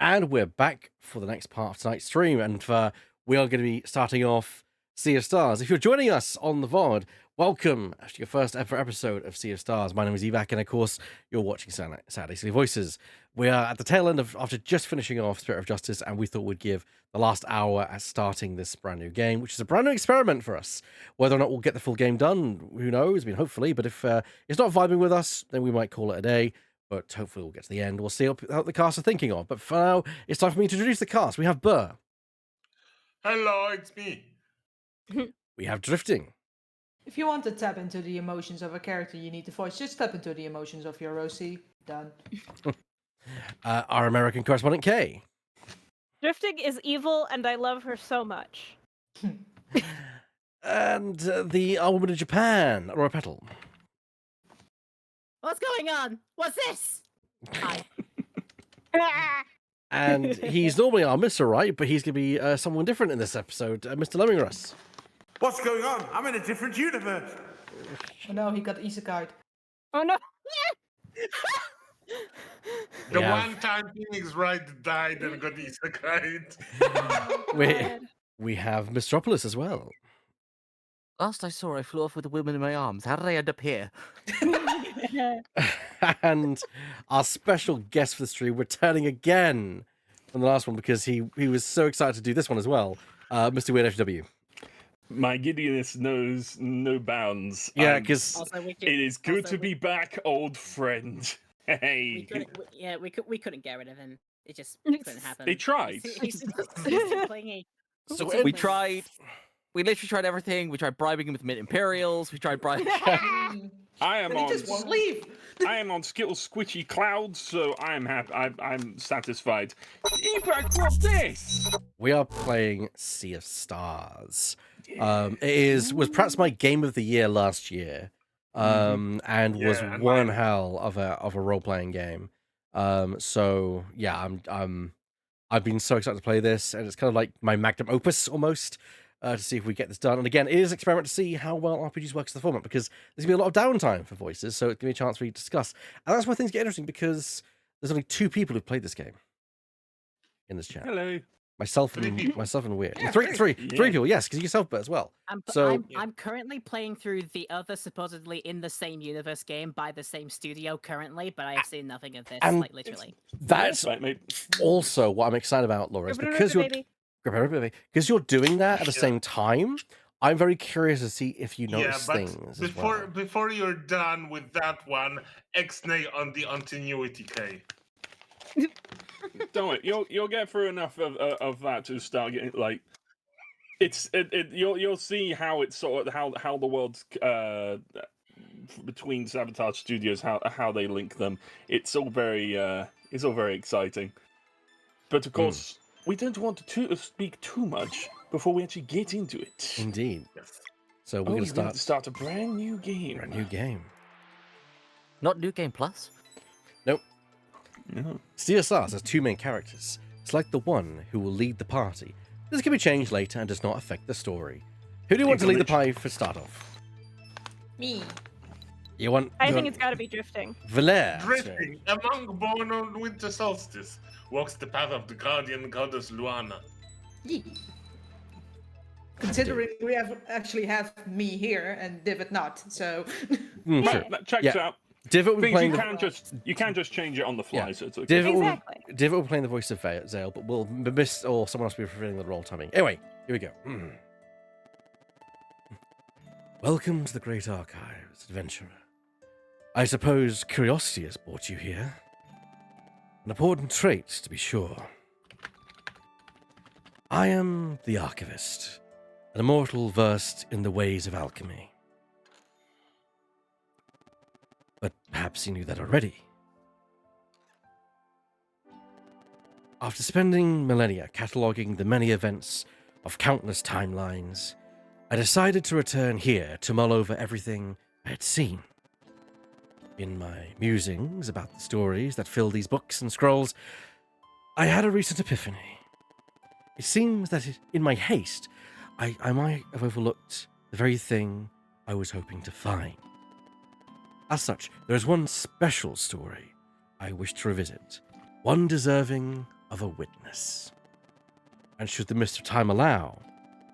And we're back for the next part of tonight's stream, and we are going to be starting off Sea of Stars. If you're joining us on the VOD, welcome to your first ever episode of Sea of Stars. My name is Evac, and of course, you're watching Saturday Silly Voices. We are at the tail end of, after just finishing off Spirit of Justice, and we thought we'd give the last hour at starting this brand new game, which is a brand new experiment for us. Whether or not we'll get the full game done, who knows? I mean, hopefully, but if it's not vibing with us, then we might call it a day. But hopefully we'll get to the end. We'll see what the cast are thinking of. But for now, it's time for me to introduce the cast. We have Burr. Hello, it's me. We have Drifting. If you want to tap into the emotions of a character you need to voice, just tap into the emotions of your OC. Done. Our American correspondent, Kay. Drifting is evil, and I love her so much. And our woman in Japan, Aurora Petal. What's going on? What's this? Hi. And he's normally our Mr. Right, but he's going to be someone different in this episode, Mr. Lemingrus. What's going on? I'm in a different universe. Oh no, he got isekai'd. Oh no! The one time Phoenix Wright died and got isekai'd. We have Mistropolis as well. Last I saw, I flew off with a woman in my arms. How did I end up here? And our special guest for the stream, returning again from the last one because he was so excited to do this one as well, Mr. WeirdFTW. My giddiness knows no bounds. Yeah, because it is good to be back, old friend. Hey. We couldn't get rid of him. It just couldn't happen. They tried. He's too clingy. So we tried. We literally tried everything. We tried bribing him with mint imperials. We tried bribing. I am on. Just won't leave. I am on Skittles squishy clouds, so I am happy. I'm satisfied. Evac, what's this? we are playing Sea of Stars. It was perhaps my game of the year last year, and was one hell of a role playing game. So yeah, I've been so excited to play this, and it's kind of like my magnum opus almost. To see if we get this done. And again, it is an experiment to see how well RPGs works in the format, because there's going to be a lot of downtime for voices, so it's going to be a chance for you to discuss. And that's where things get interesting, because there's only 2 people who've played this game in this chat. Hello. Myself and Weird. Yeah, three people, yes, because yourself, but as well. I'm currently playing through the other supposedly in the same universe game by the same studio currently, but I have seen nothing of this, like literally. That's also what I'm excited about, Laura, is because you're doing that at the same time. I'm very curious to see if you notice things. Before you're done with that one, X-nay on the continuity K. Don't worry, you'll get through enough of that to start getting like. You'll see how it's sort of how the world's between Sabotage Studios, how they link them. It's all very exciting, but of course. We don't want to speak too much before we actually get into it. Indeed. Yes. So we're going to start a brand new game. Not New Game Plus? Nope. No. Sea of Stars has 2 main characters. Select the one who will lead the party. This can be changed later and does not affect the story. Who do you want to lead the party for start off? Me. I think it's got to be Drifting. Valere. Drifting, a monk born on winter solstice, walks the path of the guardian goddess Luana. Considering we actually have me here and Divid not, so. Sure. Check it out. Divid will be playing you can't just change it on the fly. Yeah. So it's okay. Divid will be playing the voice of Zale, but we'll miss, or someone else will be fulfilling the role timing. Anyway, here we go. Welcome to the Great Archives, adventurer. I suppose curiosity has brought you here. An important trait, to be sure. I am the Archivist, an immortal versed in the ways of alchemy. But perhaps you knew that already. After spending millennia cataloguing the many events of countless timelines, I decided to return here to mull over everything I had seen. In my musings about the stories that fill these books and scrolls, I had a recent epiphany. It seems that in my haste, I might have overlooked the very thing I was hoping to find. As such, there is one special story I wish to revisit, one deserving of a witness. And should the mist of time allow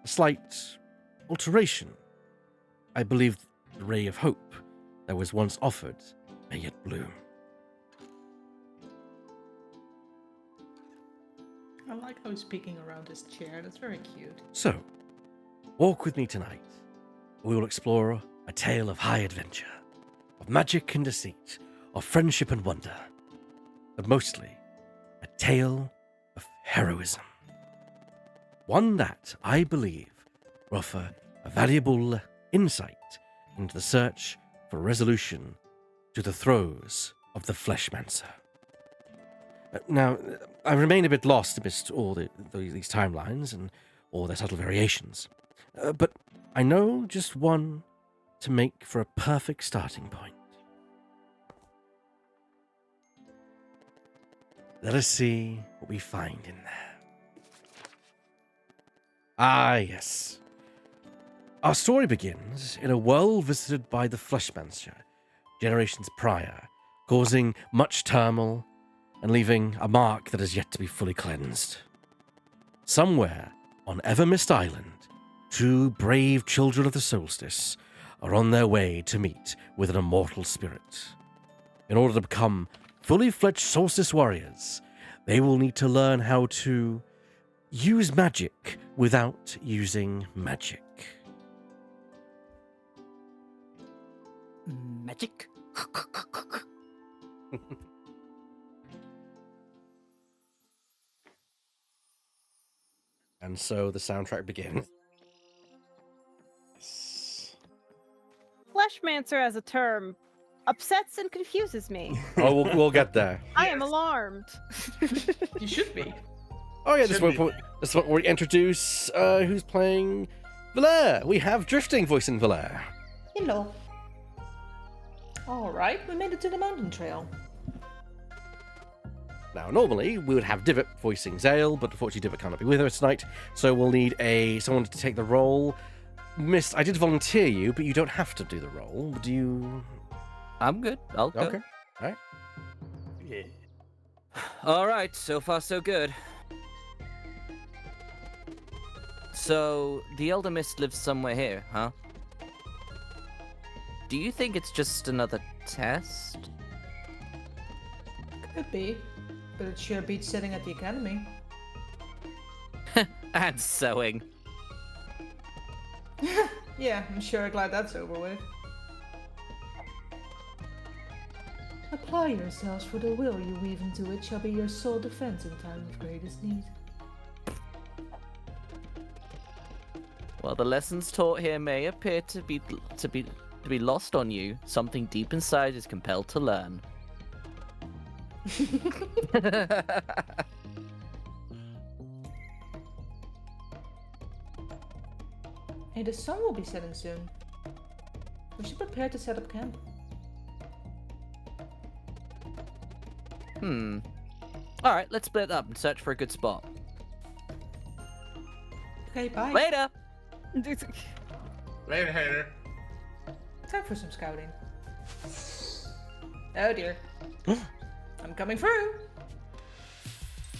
a slight alteration, I believe the ray of hope that was once offered may yet bloom. I like how he's peeking around his chair. That's very cute. So, walk with me tonight. We will explore a tale of high adventure, of magic and deceit, of friendship and wonder, but mostly a tale of heroism. One that, I believe, will offer a valuable insight into the search for resolution to the throes of the Fleshmancer. Now, I remain a bit lost amidst all these timelines and all their subtle variations, but I know just one to make for a perfect starting point. Let us see what we find in there. Ah, yes. Our story begins in a world visited by the Fleshmancer generations prior, causing much turmoil and leaving a mark that is yet to be fully cleansed. Somewhere on Evermist Island, two brave children of the Solstice are on their way to meet with an immortal spirit. In order to become fully fledged Solstice warriors, they will need to learn how to use magic without using magic. Magic? And so the soundtrack begins. Fleshmancer as a term upsets and confuses me. Oh, we'll get there. I am alarmed. You should be. Oh yeah, this Should is what we introduce who's playing Valere. We have Drifting voicing Valere. Hello. Alright, we made it to the mountain trail. Now, normally we would have Divot voicing Zale, but unfortunately Divot cannot be with us tonight, so we'll need someone to take the role. Miss, I did volunteer you, but you don't have to do the role. Do you? I'm good. I'll go. Okay. All right. Yeah. All right, so far so good. So, the Elder Mist lives somewhere here, huh? Do you think it's just another test? Could be, but it sure beats sitting at the academy. And sewing. Yeah, I'm sure glad that's over with. Apply yourselves, for the will you weave into it shall be your sole defense in time of greatest need. Well, the lessons taught here may appear to be lost on you. Something deep inside is compelled to learn. Hey, the sun will be setting soon. We should prepare to set up camp. Alright, let's split up and search for a good spot. Okay, bye. Later! Later, hater. Time for some scouting. Oh dear. I'm coming through.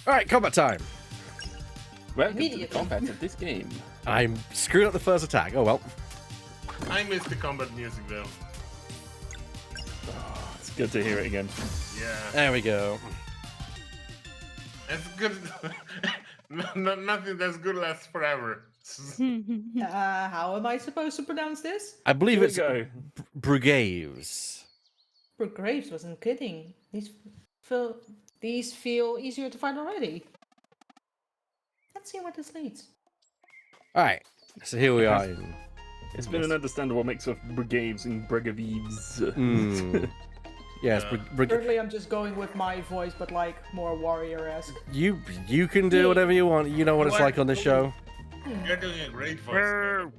All right, combat time. Welcome to the Immediately. combat of this game. I'm screwing up the first attack. Oh well. I missed the combat music though. Oh, it's good to hear it again. Yeah, There we go. it's good. Nothing that's good lasts forever. How am I supposed to pronounce this? I believe Here we it's go. Brugaves. Brooke Graves wasn't kidding. These feel easier to find already. Let's see where this leads. All right. So here we are. In... It's been an understandable mix of brigades and brigavives. Yes, Currently, I'm just going with my voice, but like more warrior-esque. you can do whatever you want. You know what it's like on this show. You're doing a great voice.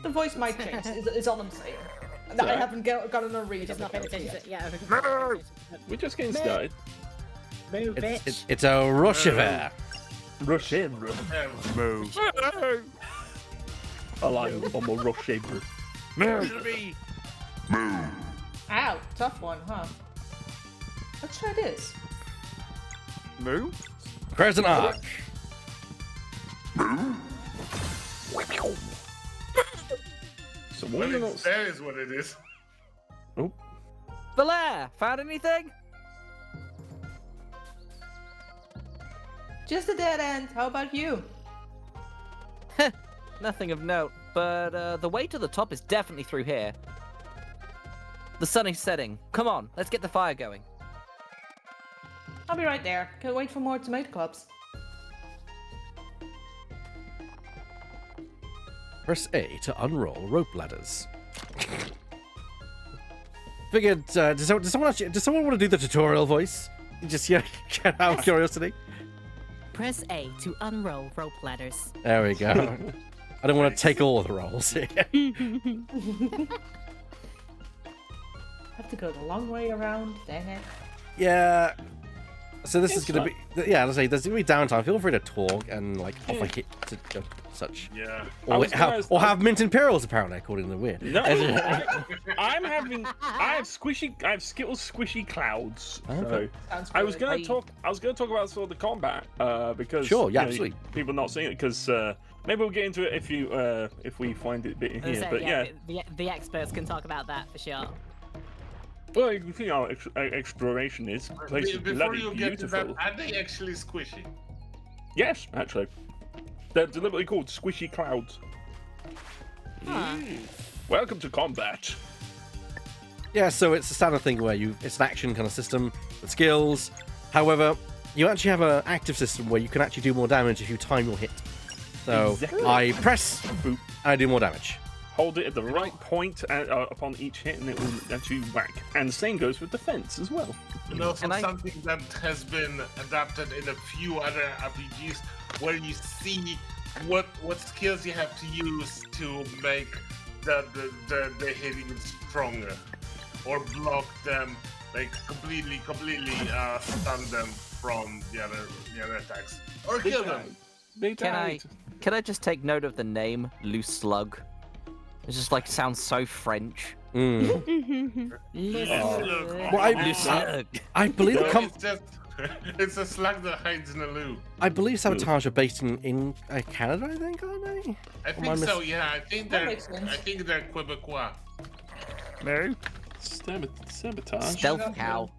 The voice might change. Is all I'm saying. I alright. haven't gotten a read. Just of not the paying character attention. yet. Yeah. We're just getting started. Move, bitch. It's a rush of air. Rush in. Move. I like I'm a rush in. Ow, tough one, huh? Let's try this. Move? Crescent Arc. So Well, what are it's fair is what it is. Oh, Valere, found anything? Just a dead end. How about you? Nothing of note, but the way to the top is definitely through here. The sun is setting. Come on, let's get the fire going. I'll be right there. Can't wait for more tomato clubs. Press A to unroll rope ladders. Figured, does someone want to do the tutorial voice? Just, yeah, get out of curiosity. Press A to unroll rope ladders. There we go. I don't want to take all the rolls here. Have to go the long way around. Dang it. Yeah. So this is It's going to be, yeah, let's say there's going to be downtime. Feel free to talk and like offer hit to such. Yeah. Or have mint imperials apparently, according to the weird. no! I have Skittles squishy clouds. Okay. Sounds I was good. going to talk about sort of the combat because Sure, yeah, you know, absolutely. people not seeing it because maybe we'll get into it if we find it a bit in As I here. say, But yeah, the experts can talk about that for sure. well, you see how exploration is. Place is Before bloody you get to that, beautiful. are they actually squishy? Yes, actually, they're deliberately called squishy clouds. Huh. Welcome to combat. Yeah, so it's a standard thing where it's an action kind of system with skills. However, you actually have an active system where you can actually do more damage if you time your hit. So Exactly. I press, Boop. I do more damage. Hold it at the right point upon each hit, and it will actually whack. And the same goes with defense as well. And also And I- something that has been adapted in a few other RPGs, where you see what skills you have to use to make the hitting stronger, or block them, like completely stun them from the other attacks, or kill them. They Can died. Can I just take note of the name, Loose Slug? It just like sounds so French. Mm. Well, Loose Slug. I believe No, the it's just it's a slug that hides in a loo. I believe Sabotage are based in Canada, I think, aren't they? I Or am I think so. mis- Yeah, I think That they're. makes sense. I think they're Quebecois. No. Sabotage. Stealth cow.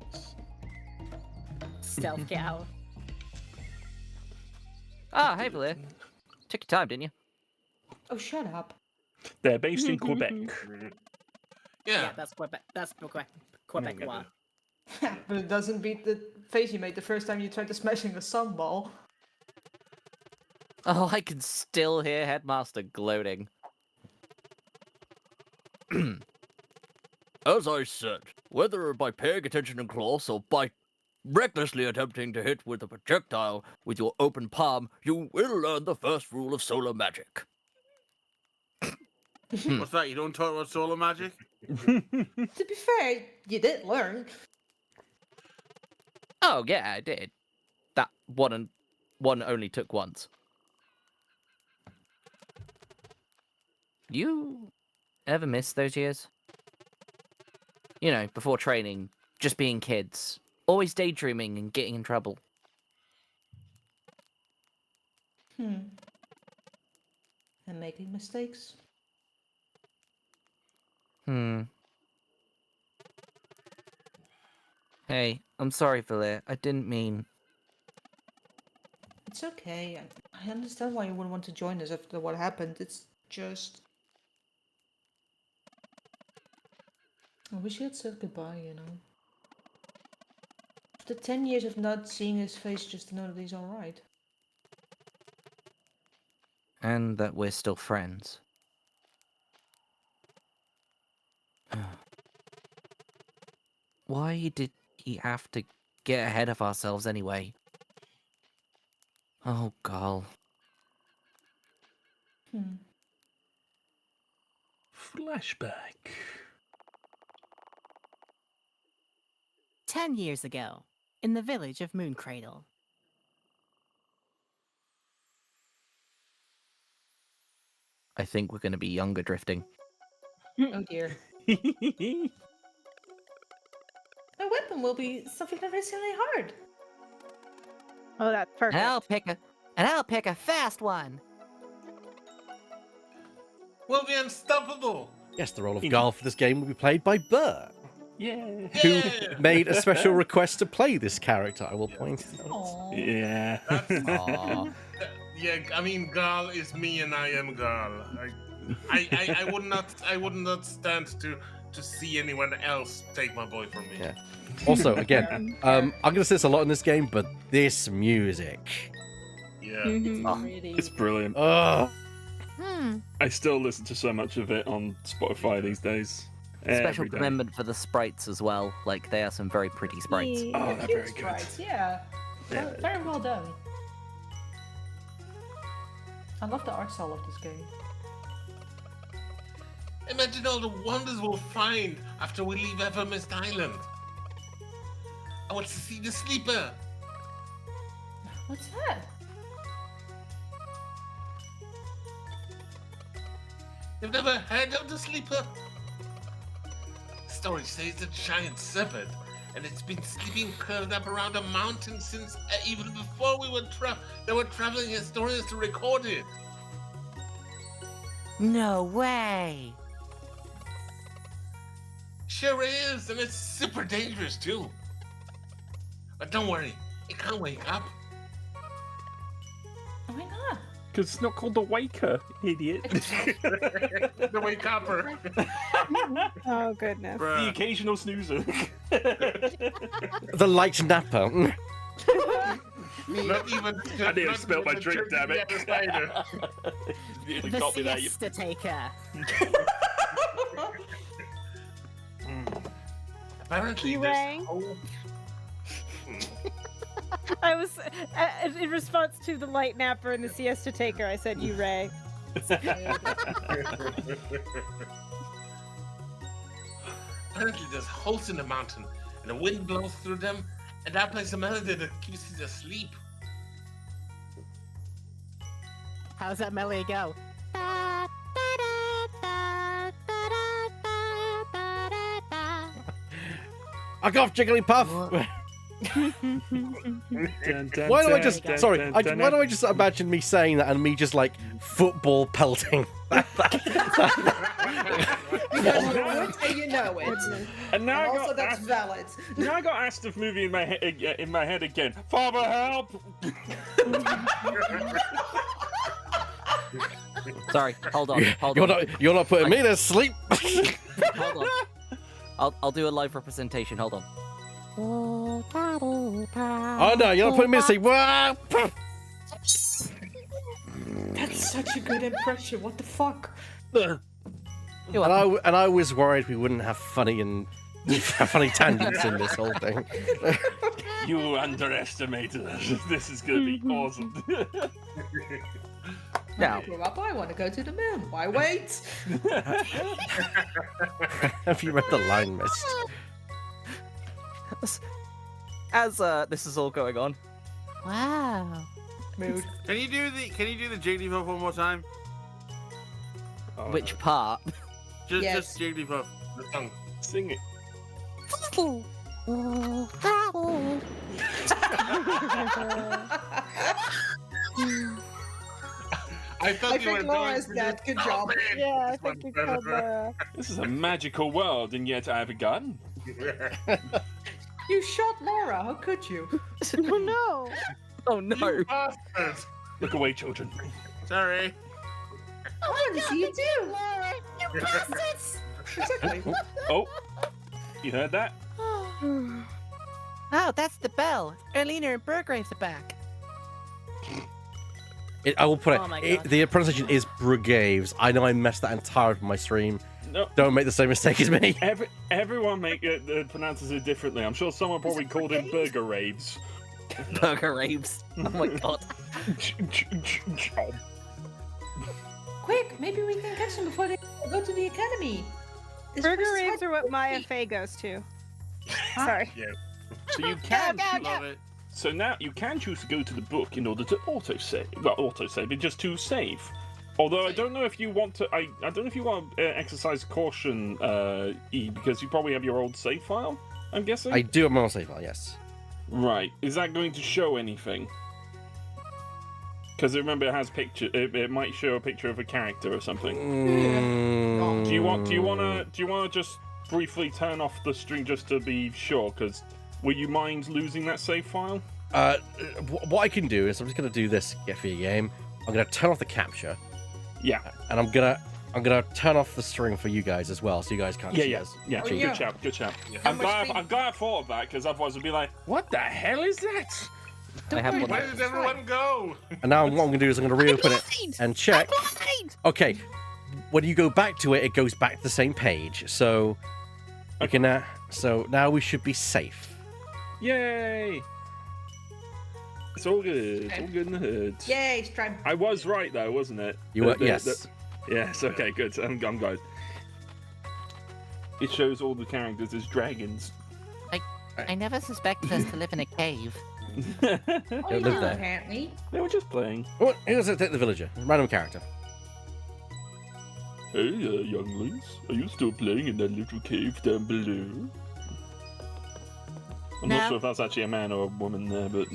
Stealth cow. Ah, hey, Valere. Took your time, didn't you? Oh, shut up. They're based in Quebec. Yeah. Yeah, that's Quebec. That's Quebecois. But it doesn't beat the face you made the first time you tried to smashing a sun ball. Oh, I can still hear Headmaster gloating. As I said, whether by paying attention in class or by recklessly attempting to hit with a projectile with your open palm, you will learn the first rule of solar magic. What's that? You don't talk about solar magic? To be fair, you did learn. Oh, yeah, I did. That one only took once. You ever miss those years? You know, before training, just being kids, always daydreaming and getting in trouble. And making mistakes. Hey, I'm sorry, Valere. I didn't mean... It's okay. I understand why you wouldn't want to join us after what happened. It's just... I wish you had said goodbye, you know. After 10 years of not seeing his face just to know that he's alright. And that we're still friends. Why did he have to get ahead of ourselves anyway? Oh, Gal. Flashback. 10 years ago, in the village of Mooncradle. I think we're going to be younger drifting. Oh dear. My weapon will be something amazingly hard. Oh, that's perfect. And I'll pick a fast one. We'll be unstoppable. Yes, the role of Garl for this game will be played by Burr, Yeah. who Yeah. made a special request to play this character. I will point it out. Aw. Yeah. Aw. Yeah, I mean, Gal is me, and I am Gal. I would not stand to see anyone else take my boy from me. Yeah. Also, again, I'm gonna say this a lot in this game, but this music. Yeah. Really. It's brilliant. I still listen to so much of it on Spotify these days. Special Every day. commitment for the sprites as well. Like, they are some very pretty sprites. Yeah, Oh, they're cute very good. sprites, yeah. Yeah. Very well done. I love the art style of this game. Imagine all the wonders we'll find after we leave Evermist Island. I want to see the sleeper. What's that? You've never heard of the sleeper? Stories say it's a giant serpent, and it's been sleeping curled up around a mountain since even before there were traveling historians to record it. No way! Sure is, and it's super dangerous too. But don't worry, it can't wake up. Why not? Because it's not called the Waker, idiot. The wake upper. Oh goodness. The Bruh. occasional snoozer. The light napper. Not even. I nearly not spilled my even drink, the damn it. turkey spider. Nearly The got me there, you- siesta taker. Apparently, You there's rang? whole- I was in response to the light napper and the siesta taker. I said, "You Ray." Apparently, there's holes in the mountain, and the wind blows through them, and that plays a melody that keeps you asleep. How's that melody go? I got Jigglypuff. Dun, dun, Why do I dun, just dun, sorry? dun, Why dun, do I just imagine me saying that and me just like football pelting? Because you know it and you know it. And now And I also got that's asked, valid. now I got asked of movie in my head again. Father, help! Sorry, hold on. You're not putting me to sleep. Hold on. I'll do a live representation. Hold on. Oh no, you're not putting me to sleep. Wah! That's such a good impression. What the fuck? And I was worried we wouldn't have funny tangents in this whole thing. You underestimated us. This is gonna be awesome. Now, Grow up, I want to go to the moon. Why wait? Have you read The Line Mist? as this is all going on. Wow. Mood. Can you do the Jigglypuff one more time? Oh, Which part? Just Jigglypuff. The tongue. Sing it. I thought I you were think Laura going is to that. do- Good Oh, job. man, Yeah, I this think one's we better. called the. This is a magical world, and yet I have a gun. You shot Laura. How could you? Oh no! Oh no. You bastard. Look away, children. Sorry. I want to see you too, Laura. You bastards. Exactly. Oh, you heard that? Oh, that's the bell. Erlina and Burgraves are back. I will put Oh my it. God. The pronunciation is Brugaves. I know I messed that entire up on my stream. No. Don't make the same mistake as me. Everyone pronounces it differently. I'm sure someone probably called him Burger Raves. Burgraves. Oh my god. Quick, maybe we can catch them before they go to the academy. This Burger place is raves are what Maya Fey goes to. Sorry. So you can. Love it. So now you can choose to go to the book in order to autosave. Well, autosave, but just to save. Although I don't know if you want to. I don't know if you want to exercise caution, E, because you probably have your old save file. I'm guessing. I do have my own save file, yes. Right. Is that going to show anything? Because remember, it has picture. It might show a picture of a character or something. Do you want to just briefly turn off the stream just to be sure? Because will you mind losing that save file? What I can do is I'm just gonna do this for your game. I'm gonna turn off the capture. Yeah. And I'm gonna turn off the stream for you guys as well, so you guys can't see us. Yeah. Good chap. Yeah. I'm glad I thought of that, because otherwise it'd be like, what the hell is that? I have one. Where did everyone go? And now what I'm gonna do is I'm gonna reopen it and check. Okay, when you go back to it, it goes back to the same page. So you can. So now we should be safe. Yay! It's all good. It's all good in the hood. Yay, Stripe. I was right though, wasn't it? You were yes. Yes. Okay. Good. I'm glad. It shows all the characters as dragons. I never suspected us to live in a cave. Oh, Don't live there. apparently. They were just playing. Oh, here's take the villager. Random character. Hey, younglings. Are you still playing in that little cave down below? I'm not sure if that's actually a man or a woman there, but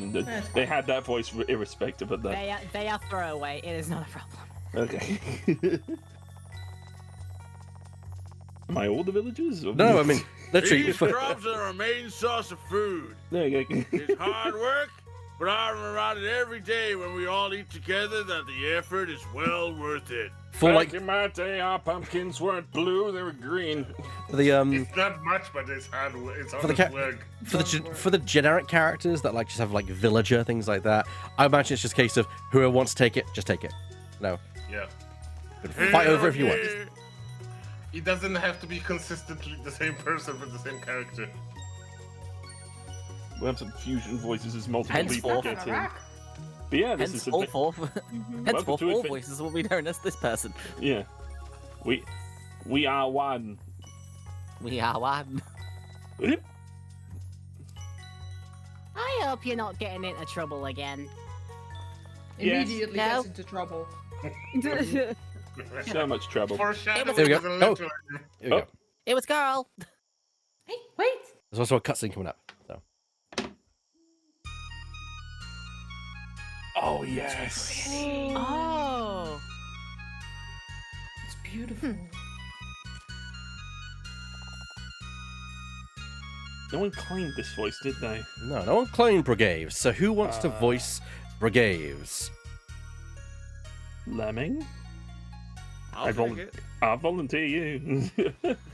they had that voice irrespective of that. They are throwaway. It is not a problem. Okay. Am I all the villagers? No, I mean literally. These crops are our main source of food. There you go. It's hard work, but I'm around it every day when we all eat together that the effort is well worth it. For like Back in my day, our pumpkins weren't blue; they were green. the It's not much, but it's hard. It's For the honest work. for the generic characters that like just have like villager things like that, I imagine it's just a case of whoever wants to take it, just take it. No, Yeah. fight over if you want. It doesn't have to be consistently the same person with the same character. We'll have some fusion voices as multiple people Henceforth. get in. But yeah, this is a bit... Henceforth, to all it. voices will be known as this person. Yeah. We are one. We are one. I hope you're not getting into trouble again. Yes. Immediately No. gets into trouble. So much trouble. Foreshadowing There we is go. a Oh. little. Here we go. It was Carl. Hey, wait. There's also a cutscene coming up. So Oh, yes. Oh. It's beautiful. No one claimed this voice, did they? no one claimed Brigaves. So who wants to voice Brigaves? Lemming? I'll take it. I'll volunteer you.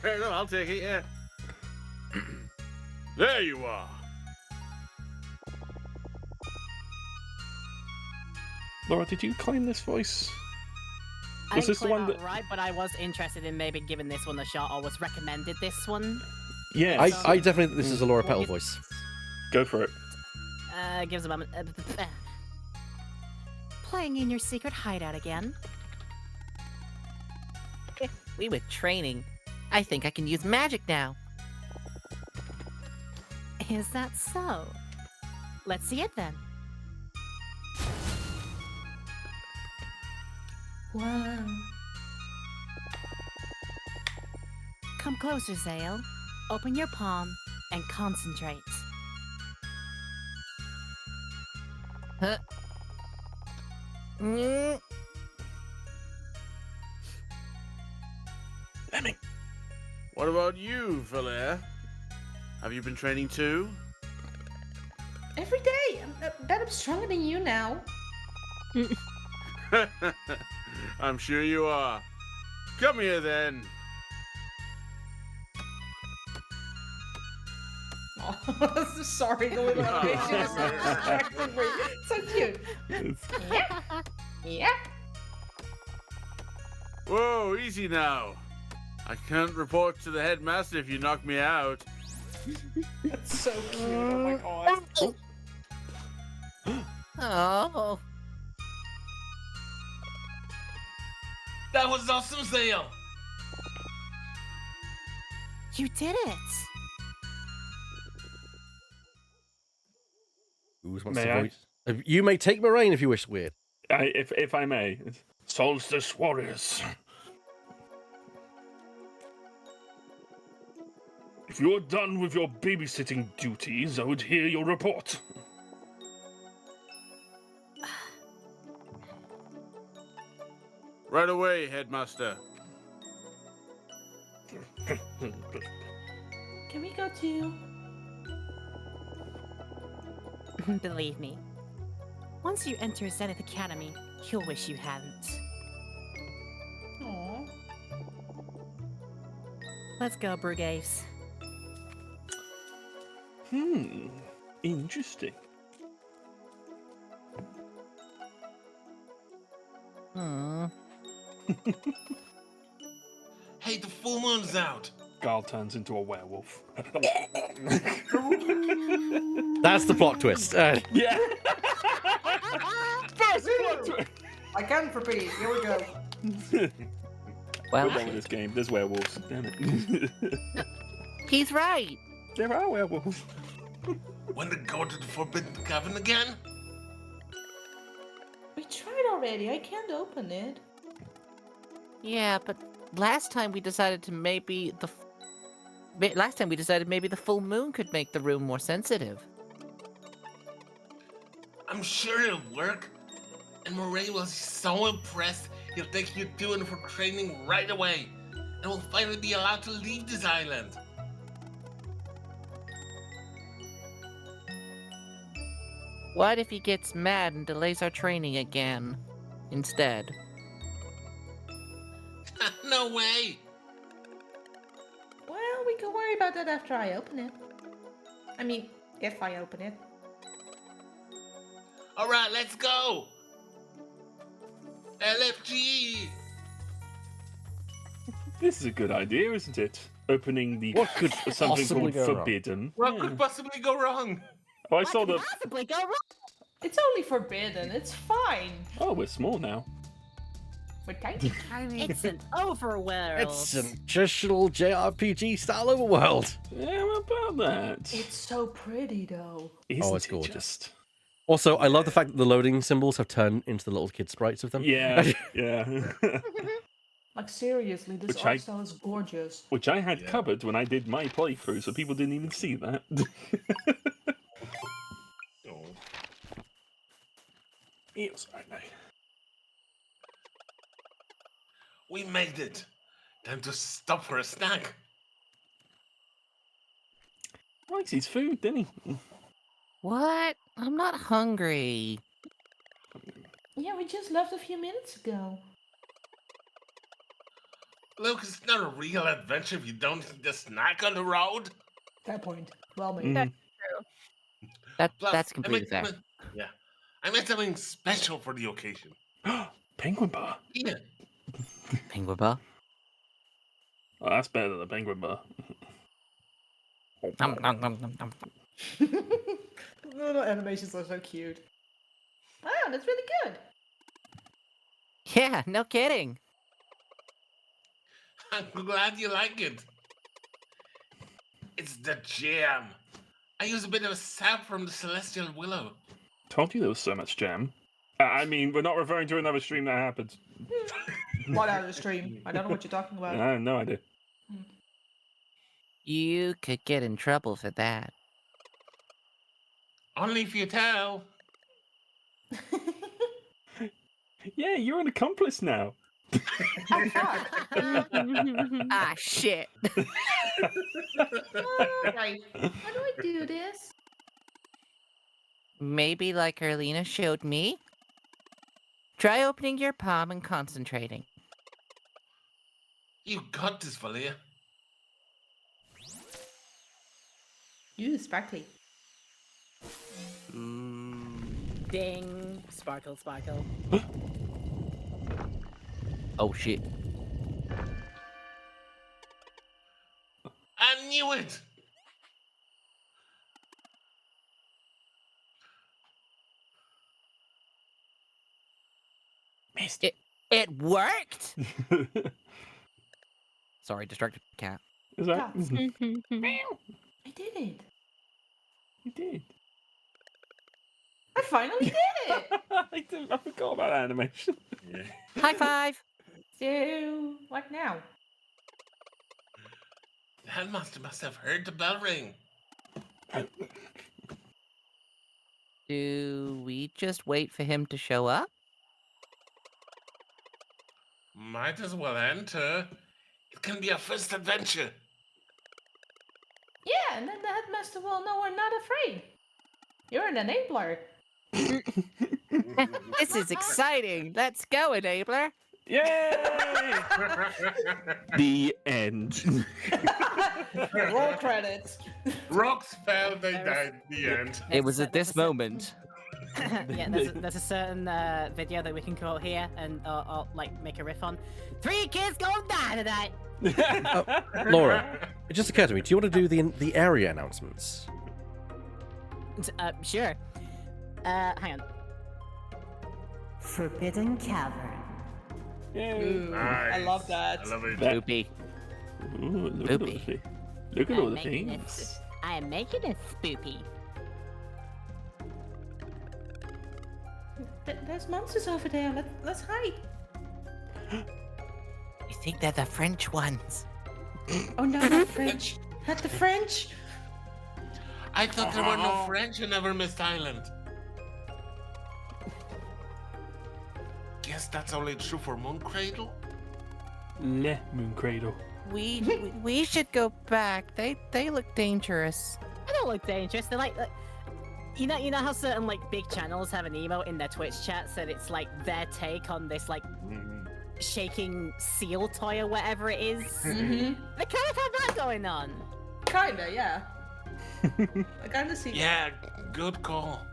Fair enough, I'll take it, yeah. There you are. Laura, did you claim this voice? I Was didn't this the claim one that... outright, but I was interested in maybe giving this one a shot, or was recommended this one. Yes. I definitely think this is a Laura Petal voice. Go for it. Give us a moment. Playing in your secret hideout again. We were training. I think I can use magic now. Is that so? Let's see it then. Wow. Come closer, Zale. Open your palm and concentrate. Huh? Lemming. What about you, Valaire? Have you been training too? Every day. I'm stronger than you now. I'm sure you are. Come here then. Oh, sorry, the little animation is so distracting me. So cute. Yeah. Yeah. Whoa, easy now. I can't report to the headmaster if you knock me out. That's so cute. Oh my god. Oh. That was awesome, Zale. You did it! Who wants May to I? voice? You may take Moraine if you wish, Weird. If I may. Solstice Warriors. If you're done with your babysitting duties, I would hear your report. Right away, headmaster. Can we go too? Believe me, once you enter Zenith Academy, you'll wish you hadn't. Aww. Let's go, Brugaves. Interesting. Hmm. Hey, the full moon's out. Garl turns into a werewolf. That's the plot twist. Yeah. First plot twist. I can't repeat. Here we go. Well, We're done with this game. There's werewolves. Damn it. he's right. There are werewolves. Want to go to the Forbidden Cavern again? We tried already. I can't open it. Yeah, but last time we decided maybe the full moon could make the room more sensitive. I'm sure it'll work. And Murray was so impressed, he'll take you to and for training right away. And we'll finally be allowed to leave this island. What if he gets mad and delays our training again instead? No way! Well, we can worry about that after I open it. I mean, if I open it. Alright, let's go! LFG! This is a good idea, isn't it? Opening the What could something possibly called go wrong? forbidden. What Yeah. could possibly go wrong? Oh, I What saw could the. possibly go wrong? It's only forbidden. It's fine. Oh, we're small now. We're tiny. It's an overworld. It's a traditional JRPG style overworld. Yeah, what about that? It's so pretty though. Isn't it's it gorgeous. just? Also, I love the fact that the loading symbols have turned into the little kid sprites of them. Yeah, yeah. Like seriously, this Which art I- style is gorgeous. Which I had Yeah. covered when I did my playthrough, so people didn't even see that. Oh. Yes, I know. We made it! Time to stop for a snack. Likes his food, didn't he? What? I'm not hungry. Yeah, we just left a few minutes ago. Look, it's not a real adventure if you don't eat a snack on the road. Fair point. Well made. Mm. Plus, That's completely fair. Yeah. I made something special for the occasion. Penguin bar. Yeah. Penguin bar. Oh, that's better than the penguin bar. Nom, nom, nom, nom, nom. The little animations are so cute. Wow, that's really good. Yeah, no kidding. I'm glad you like it. It's the jam. I use a bit of sap from the celestial willow. Told you there was so much jam. I mean, we're not referring to another stream that happened. What out of the stream? I don't know what you're talking about. I have no idea. You could get in trouble for that. Only if you tell. Yeah, you're an accomplice now. Oh, fuck. Ah, shit. Right. How do I do this? Maybe like Erlina showed me? Try opening your palm and concentrating. You got this, Valia. You sparkly. Ding. Sparkle, sparkle. Oh, shit. I knew it! Missed It worked? Sorry, distracted cat. Is that? Cats. Mhm. I did it. You did. I finally did it. I forgot about that animation. Yeah. High five. So, what now? The headmaster must have heard the bell ring. Do we just wait for him to show up? Might as well enter. It can be our first adventure. Yeah, and then the headmaster will know we're not afraid. You're an enabler. This is exciting. Let's go, enabler. Yay! The end. Roll credits. Rocks fell, they died. The end. It was at this moment. Yeah, there's a certain video that we can quote here and like make a riff on. 3 kids gonna die tonight. Laura, it just occurred to me. Do you want to do the area announcements? Sure. Hang on. Forbidden Cavern. Yay. Nice. I love that. I love it. Spoopy. Ooh, look at all the Spoopy. things. Look at all the things. I am making it spoopy. There's monsters over there. Let's hide. You think they're the French ones? Oh no, not French. Not the French. I thought there were no French in Never Missed Island. Guess that's only true for Mooncradle? Le Mooncradle. We should go back. They look dangerous. They don't look dangerous. They're like you know how certain like big channels have an emote in their Twitch chats and it's like their take on this like shaking seal toy or whatever it is. Mm-hmm. They kind of have that going on. Kinda, yeah. I kinda see. Yeah, good call.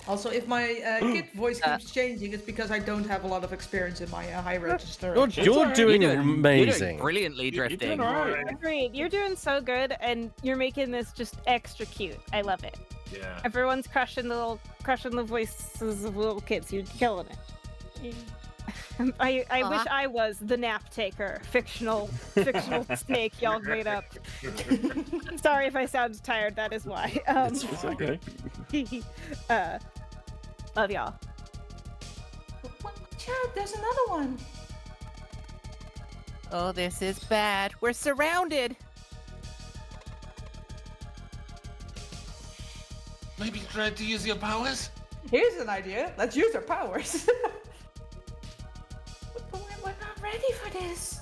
Also, if my kid voice keeps changing, it's because I don't have a lot of experience in my high register. You're doing You're amazing. brilliantly You're drifting. doing all right. Agreed. You're doing so good, and you're making this just extra cute. I love it. Yeah. Everyone's crushing the voices of little kids. You're killing it. I wish I was the nap taker, fictional snake y'all made up. Sorry if I sound tired. That is why. It's okay. Love y'all. Chad, there's another one. Oh, this is bad. We're surrounded. Maybe try to use your powers? Here's an idea. Let's use our powers. But we're not ready for this.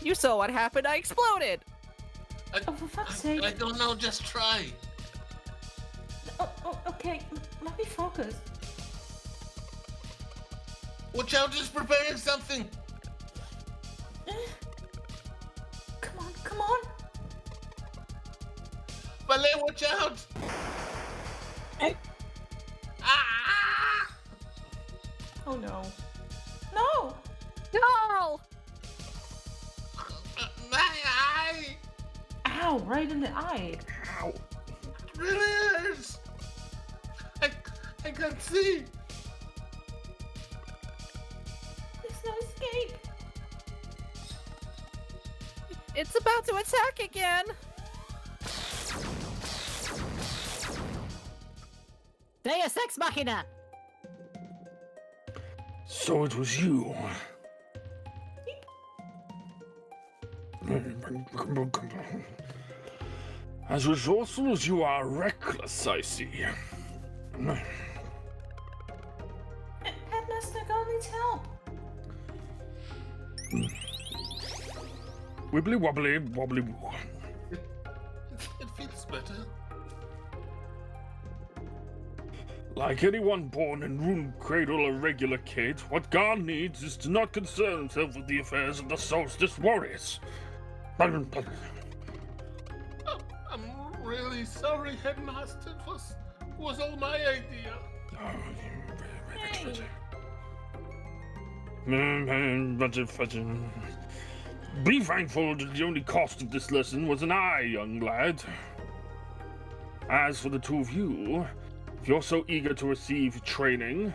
You saw what happened. I exploded. Oh, for fuck's sake. I don't know, just try. Oh, okay. Let me focus. Watch out, just preparing something. Come on. Ballet, watch out. Ah! Oh no. No! No! My eye! Ow, right in the eye. Ow. It really hurts. I can't see. There's no escape. It's about to attack again. Deus Ex Machina! So it was you. As resourceful as you are reckless, I see. Headmaster God needs help. Wibbly wobbly wobbly woo. It feels better. Like anyone born in Rune Cradle a regular kid, what God needs is to not concern himself with the affairs of the Solstice warriors. I'm really sorry, Headmaster. It was all my idea. Be thankful that the only cost of this lesson was an eye, young lad. As for the two of you, if you're so eager to receive training,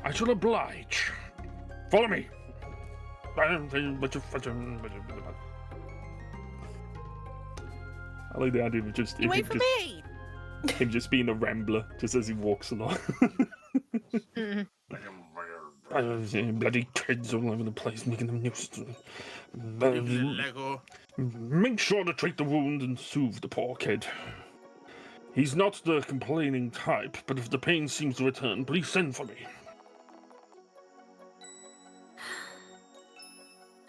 I shall oblige. Follow me. I like the idea of just Wait for me. him just being a rambler, just as he walks along. Bloody kids all over the place, making them nuisance. Lego. Make sure to treat the wound and soothe the poor kid. He's not the complaining type, but if the pain seems to return, please send for me.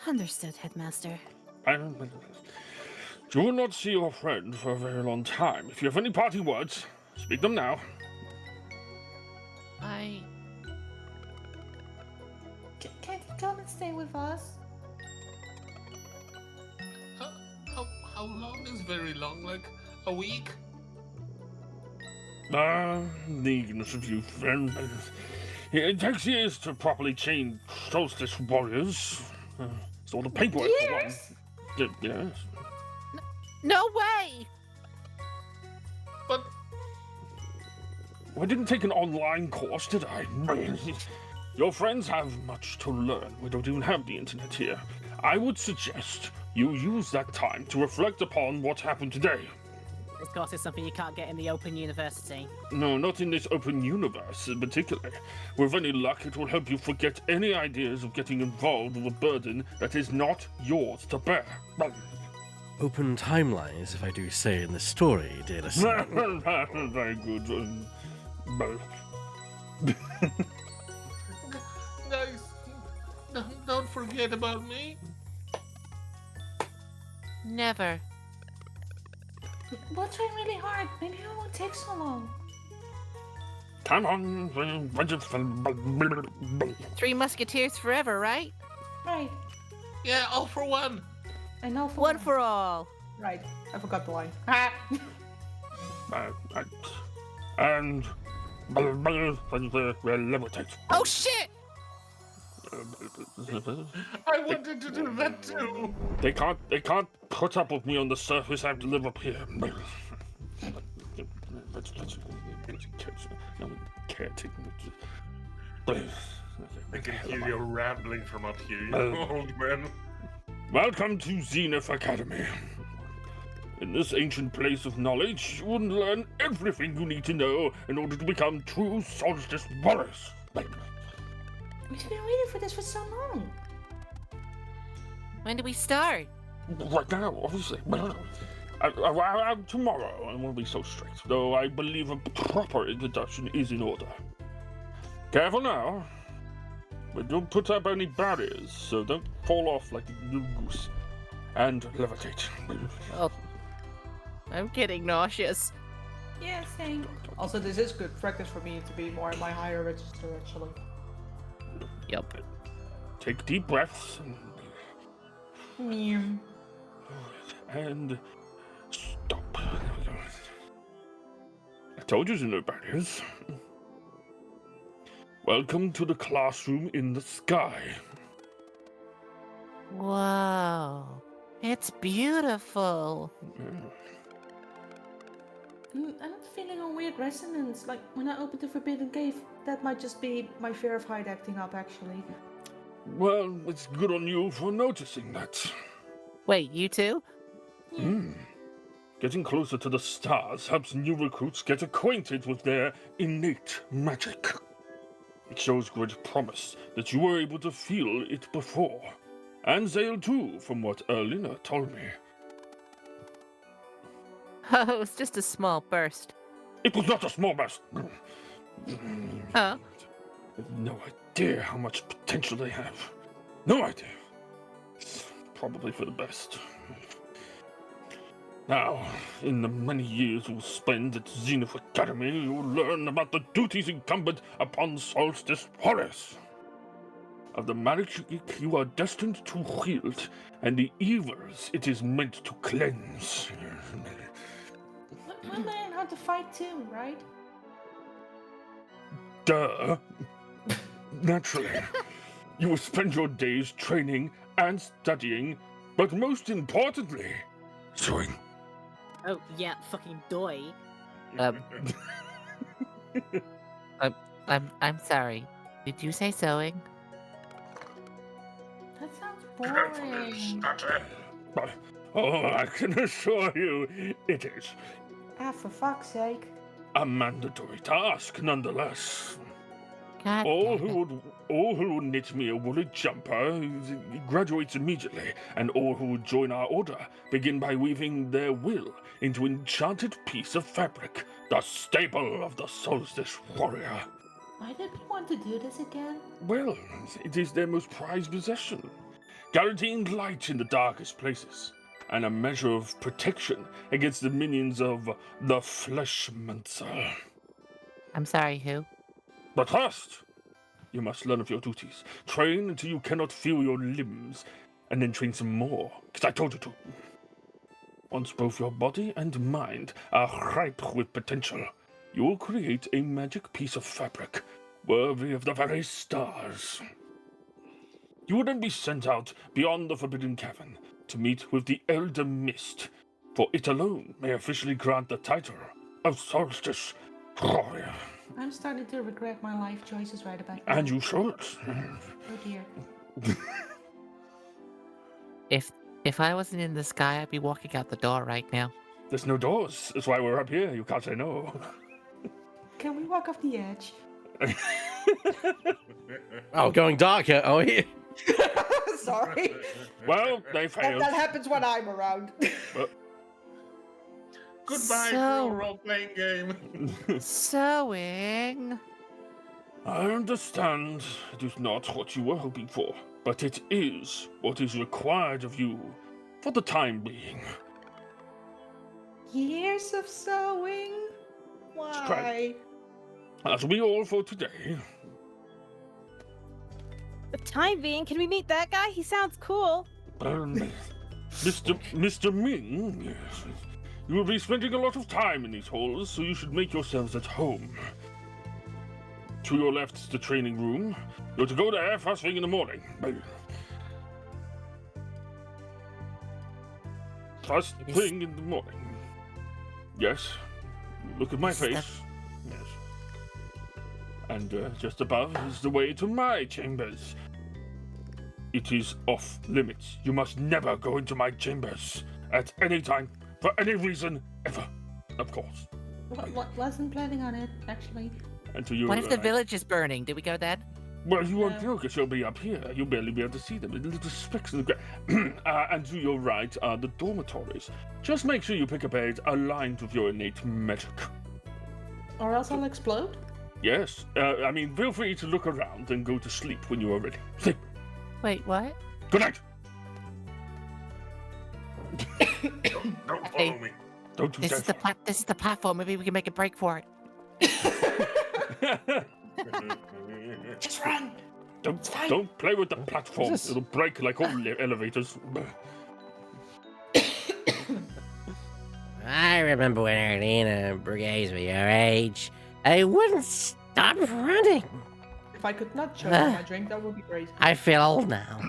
Understood, Headmaster. You will not see your friend for a very long time. If you have any parting words, speak them now. Can't you come and stay with us? How long is very long? Like a week? The eagerness of youth, friend. It takes years to properly train Solstice warriors. So the paperwork for one. Yes. No way! But I didn't take an online course, did I? Your friends have much to learn. We don't even have the internet here. I would suggest you use that time to reflect upon what happened today. This course is something you can't get in the Open University. No, not in this open universe in particular. With any luck, it will help you forget any ideas of getting involved with a burden that is not yours to bear. Open timelines, if I do say in the story, dear listener. Very good. guys, don't forget about me. Never. We'll try really hard. Maybe it won't take so long. Come on. 3 Musketeers forever, right? Right. Yeah, all for one. I know for One for all. Right. I forgot the line. And levitate. Oh shit! I wanted to do that too. They can't put up with me on the surface. I have to live up here. I can hear you rambling from up here, you old man. Welcome to Zenith Academy. In this ancient place of knowledge, you will learn everything you need to know in order to become true Solstice warriors. We've been waiting for this for so long. When do we start? Right now, obviously. Tomorrow, I won't be so strict, though I believe a proper introduction is in order. Careful now. But don't put up any barriers, so don't fall off like a little goose. And levitate. Oh, I'm getting nauseous. Yeah, same. Also, this is good practice for me to be more in my higher register, actually. Yep. Take deep breaths. Yeah. And stop. There we go. I told you there's no barriers. Welcome to the classroom in the sky. Whoa. It's beautiful. I'm feeling a weird resonance, like when I opened the Forbidden Cave. That might just be my fear of height acting up, actually. Well, it's good on you for noticing that. Wait, you too? Getting closer to the stars helps new recruits get acquainted with their innate magic. It shows great promise that you were able to feel it before. And Zale too, from what Erlina told me. Oh, it's just a small burst. It was not a small burst. Huh? I have no idea how much potential they have. No idea. It's probably for the best. Now, in the many years you'll spend at Zenith Academy, you'll learn about the duties incumbent upon Solstice warriors. Of the magic you are destined to wield, and the evils it is meant to cleanse. We'll learn how to fight too, right? Duh. Naturally. You will spend your days training and studying, but most importantly, sewing. Oh, yeah, fucking doy. I'm sorry. Did you say sewing? That sounds boring. Oh, I can assure you, it is. Ah, for fuck's sake. A mandatory task, nonetheless. God All damn it. who would knit me a woolly jumper graduates immediately, and all who would join our order begin by weaving their will into an enchanted piece of fabric, the staple of the Solstice warrior. Why did we want to do this again? Well, it is their most prized possession. guaranteeing light in the darkest places, and a measure of protection against the minions of the Fleshmancer. I'm sorry, who? But first, you must learn of your duties. Train until you cannot feel your limbs, and then train some more, because I told you to. Once both your body and mind are ripe with potential, you will create a magic piece of fabric worthy of the very stars. You will then be sent out beyond the Forbidden Cavern to meet with the Elder Mist, for it alone may officially grant the title of Solstice. I'm starting to regret my life choices right about now. And you should. Oh dear. If I wasn't in the sky, I'd be walking out the door right now. There's no doors. That's why we're up here. You can't say no. Can we walk off the edge? Oh, going darker. Oh, yeah. Sorry. Well, they failed. That happens when I'm around. Goodbye, So- role-playing game. Sewing. I understand it is not what you were hoping for, but it is what is required of you for the time being. Years of sewing? Why? That'll be all for today. The time being, can we meet that guy? He sounds cool. Mr. Ming, yes. You will be spending a lot of time in these halls, so you should make yourselves at home. To your left is the training room. You're to go there first thing in the morning. First thing in the morning. Yes. Look at my Is face. that- Yes. And just above is the way to my chambers. It is off limits. You must never go into my chambers at any time, for any reason, ever. Of course. Wasn't planning on it, actually. And to your What if the right- village is burning? Did we go then? Well, you won't No. know because you'll be up here. You'll barely be able to see them. The little specks in the ground. And to your right are the dormitories. Just make sure you pick a bed aligned with your innate magic. Or else I'll explode? Yes. I mean, feel free to look around and go to sleep when you are ready. Sleep. Wait, what? Good night. Don't follow me. Don't do This is that. this is the platform. Maybe we can make a break for it. Just run! Don't play with the platform. this? It'll break like all elevators. I remember when Arlena Brigades were your age. I wouldn't stop running. If I could not choke on my drink, that would be great. I feel old now.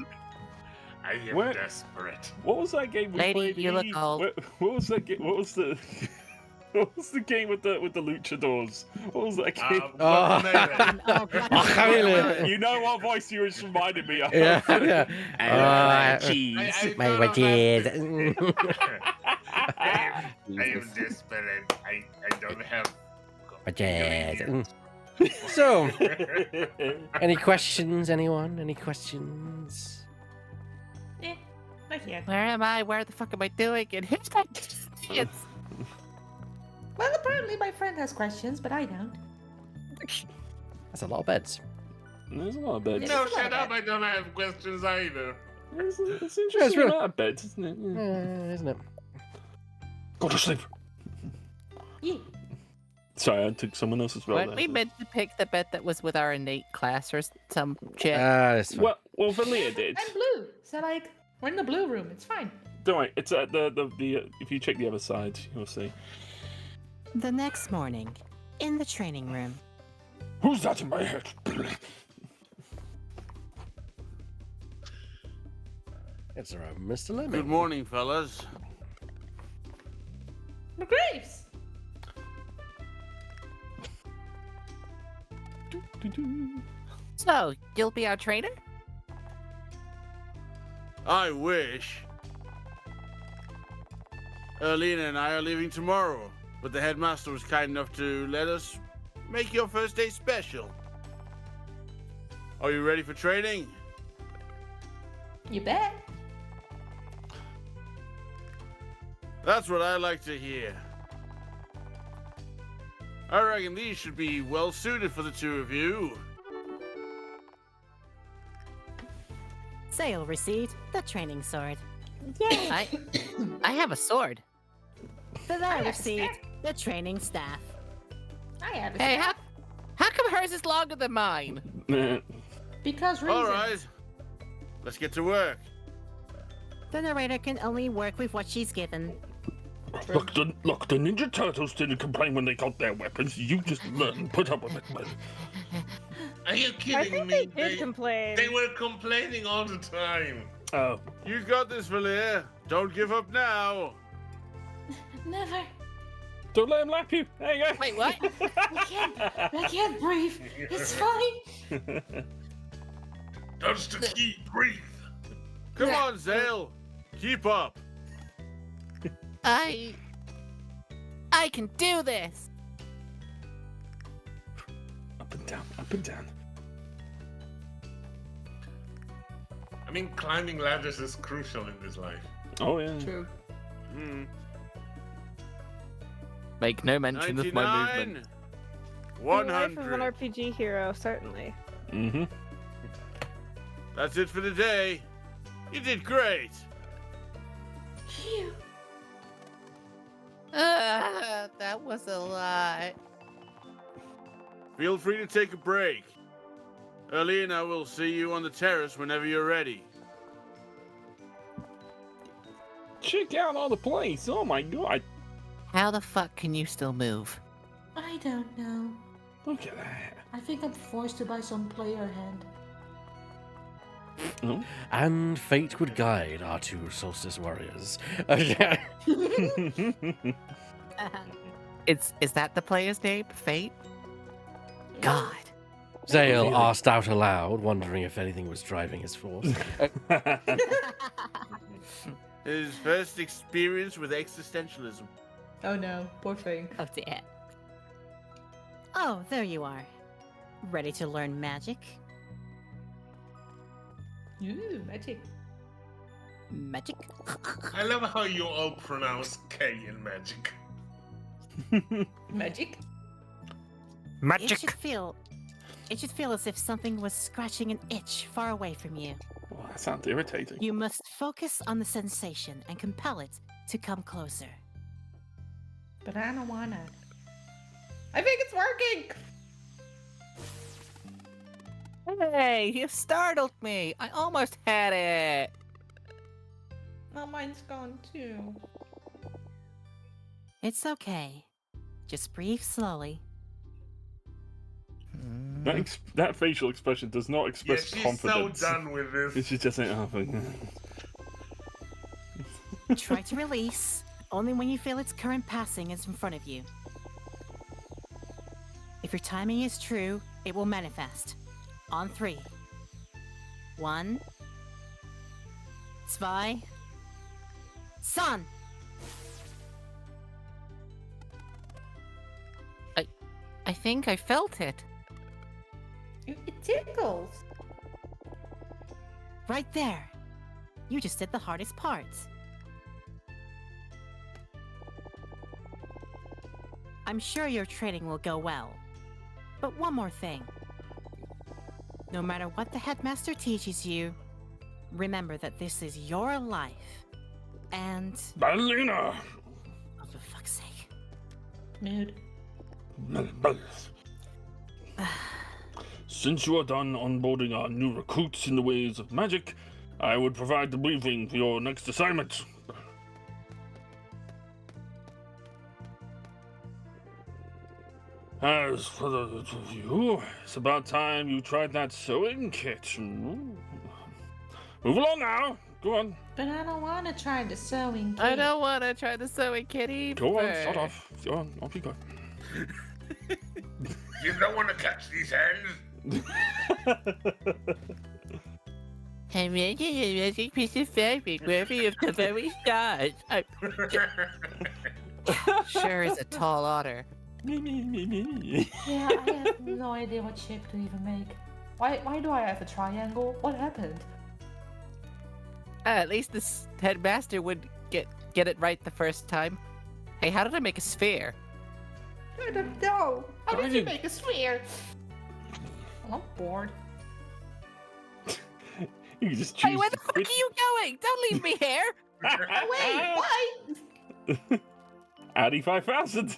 I am What? desperate. What was that game we Lady, played? you look Eve? old. What was that game? What was the what was the game with the luchadors? What was that game? Oh. You know what voice you just reminded me of? Yeah, yeah. Oh, my cheese. I am desperate. I don't have. My cheese. So, any questions, anyone? Any questions? Not yet. Where am I? Where the fuck am I doing? And who's that? It's Well, apparently my friend has questions, but I don't. That's a lot of beds. There's a lot of beds. No, shut up. I don't have questions either. It's an it's interesting really- amount of beds, isn't it? Yeah. Isn't it? Go to sleep. Yeah. Sorry, I took someone else's role Weren't there. we meant to pick the bed that was with our innate class or some shit? It's fine. Well, Valia did. I'm blue. So, like, we're in the blue room. It's fine. Don't worry, it's at the if you check the other side, you'll see. The next morning, in the training room. Who's that in my head? It's our own Mr. Lemon. Good morning, fellas. McGraves! So, you'll be our trainer? I wish. Erlina and I are leaving tomorrow, but the headmaster was kind enough to let us make your first day special. Are you ready for training? You bet. That's what I like to hear. I reckon these should be well suited for the two of you. Sale received the training sword. I have a sword. Phila received the training staff. I have a Hey, staff. how come hers is longer than mine? Because reason. All right. Let's get to work. The narrator can only work with what she's given. Look, the Ninja Turtles didn't complain when they got their weapons. You just learn and put up with it. Are you I kidding think me? they did complain. They were complaining all the time. Oh. You got this, Valir. Don't give up now. Never. Don't let him lap you. There you go. Wait, what? I can't breathe. It's fine. That's the key. Breathe. Come on, Zale. Keep up. I can do this. Up and down, up and down. I mean, climbing ladders is crucial in this life. Oh, yeah. True. Make no mention of my 99. movement. The life of an 100. RPG hero, certainly. Mm-hmm. That's it for today. You did great. Phew. That was a lot. Feel free to take a break. Early and I will see you on the terrace whenever you're ready. Check out all the place. Oh my god. How the fuck can you still move? I don't know. Look at that. I think I'm forced to buy some player hand. Oh. And fate would guide our two Solstice warriors. Is that the player's name? Fate? God. Zale asked out aloud, wondering if anything was driving his force. His first experience with existentialism. Oh no, poor thing. Oh dear. Oh, there you are. Ready to learn magic? Ooh, magic. Magic? I love how you all pronounce K in magic. Magic? It should feel as if something was scratching an itch far away from you. Oh, that sounds irritating. You must focus on the sensation and compel it to come closer. But I don't wanna. I think it's working! Hey, you startled me. I almost had it. Oh, mine's gone too. It's okay. Just breathe slowly. That facial expression does not Yeah, express she's confidence. so done with this. She's just saying, oh, Try to release only when you feel its current passing is in front of you. If your timing is true, it will manifest. On 3. 1, 2, Sun! I think I felt it. It tickles. Right there. You just did the hardest parts. I'm sure your training will go well. But one more thing. No matter what the headmaster teaches you, remember that this is your life. And... Balina! Oh, for fuck's sake. Mood. Since you are done onboarding our new recruits in the ways of magic, I would provide the briefing for your next assignment. As for the two of you, it's about time you tried that sewing kit. Move along now. Go on. But I don't want to try the sewing kit. I don't want to try the sewing kit either. Go on, shut off. Go on, off you go. You don't want to catch these hands. I'm making a magic piece of fabric worthy of the very stars. Sure is a tall otter. Yeah, I have no idea what shape to even make. Why do I have a triangle? What happened? At least this headmaster would get it right the first time. Hey, how did I make a sphere? I don't know. How did you make a sphere? I'm bored. You just Hey, choose where to the fuck quit. are you going? Don't leave me here. Wait, what? Addy 5000.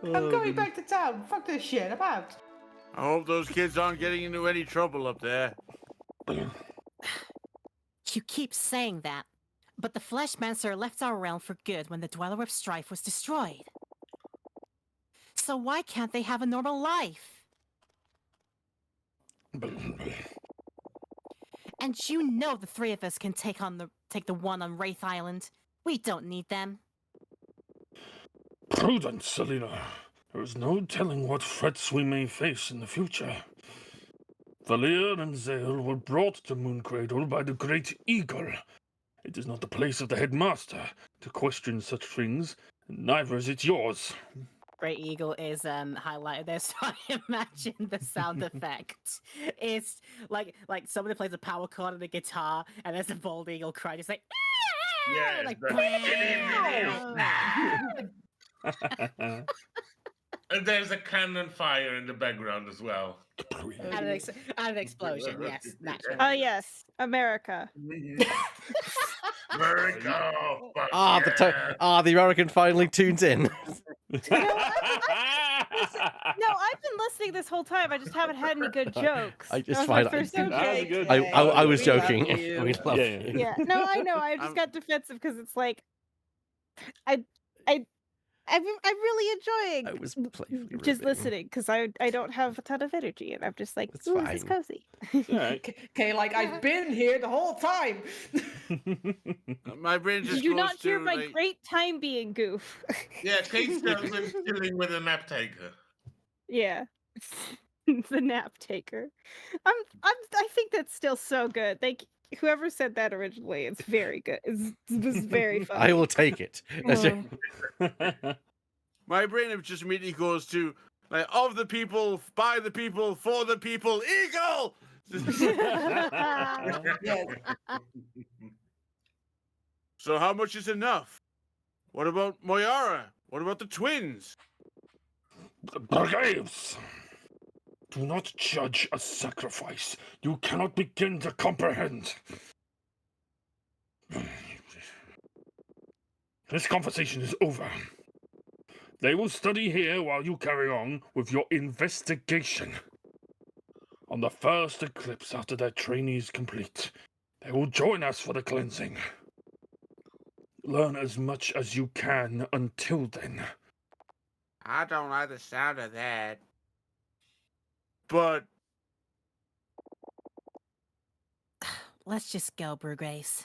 I'm going back to town. Fuck this shit. I'm out. I hope those kids aren't getting into any trouble up there. You keep saying that, but the Fleshmancer left our realm for good when the Dweller of Strife was destroyed. So why can't they have a normal life? And you know the three of us can take the one on Wraith Island. We don't need them. Prudence, Selena. There is no telling what threats we may face in the future. Valir and Zale were brought to Mooncradle by the Great Eagle. It is not the place of the headmaster to question such things, and neither is it yours. Great Eagle is highlighted there, so I imagine the sound effect. It's like somebody plays a power chord on the guitar, and there's a bald eagle cry, just like Yeah, like and there's a cannon fire in the background as well. and an explosion. Yes, naturally. Oh yes, America. America, fuck The American finally tunes in. No, I've been listening this whole time. I just haven't had any good jokes. I just That was my find first That was joke. good. I was We joking. love you. We love Yeah. you. Yeah, no, I know. I just got defensive because it's like, I'm really enjoying I was playfully just ribbing. listening because I don't have a ton of energy and I'm just like, That's ooh, this is fine. cozy. Alright. Okay, like I've been here the whole time. My brain just Did you goes not hear to, my like, great time being goof? Yeah, Kate's just been chilling with a nap taker. Yeah. The nap taker. I think that's still so good. Like whoever said that originally, it's very good. It was very funny. I will take it. My brain just immediately goes to, like, of the people, by the people, for the people, eagle! Yes. So how much is enough? What about Moyara? What about the twins? Braves! Do not judge a sacrifice you cannot begin to comprehend. This conversation is over. They will study here while you carry on with your investigation. On the first eclipse after their training is complete, they will join us for the cleansing. Learn as much as you can until then. I don't like the sound of that. But Let's just go, Brugrace.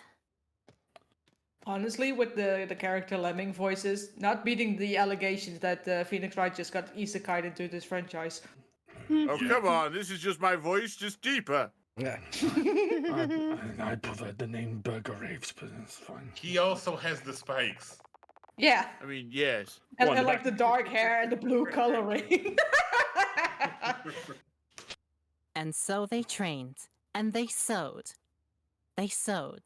Honestly, with the character Lemming voices, not beating the allegations that Phoenix Wright just got isekai'd into this franchise. oh, come on, this is just my voice, just deeper. Yeah. I prefer the name Burger Raves, but it's fine. He also has the spikes. Yeah, I mean, yes. and, What, and the like the dark hair and the blue coloring. And so they trained, and they sewed. They sewed.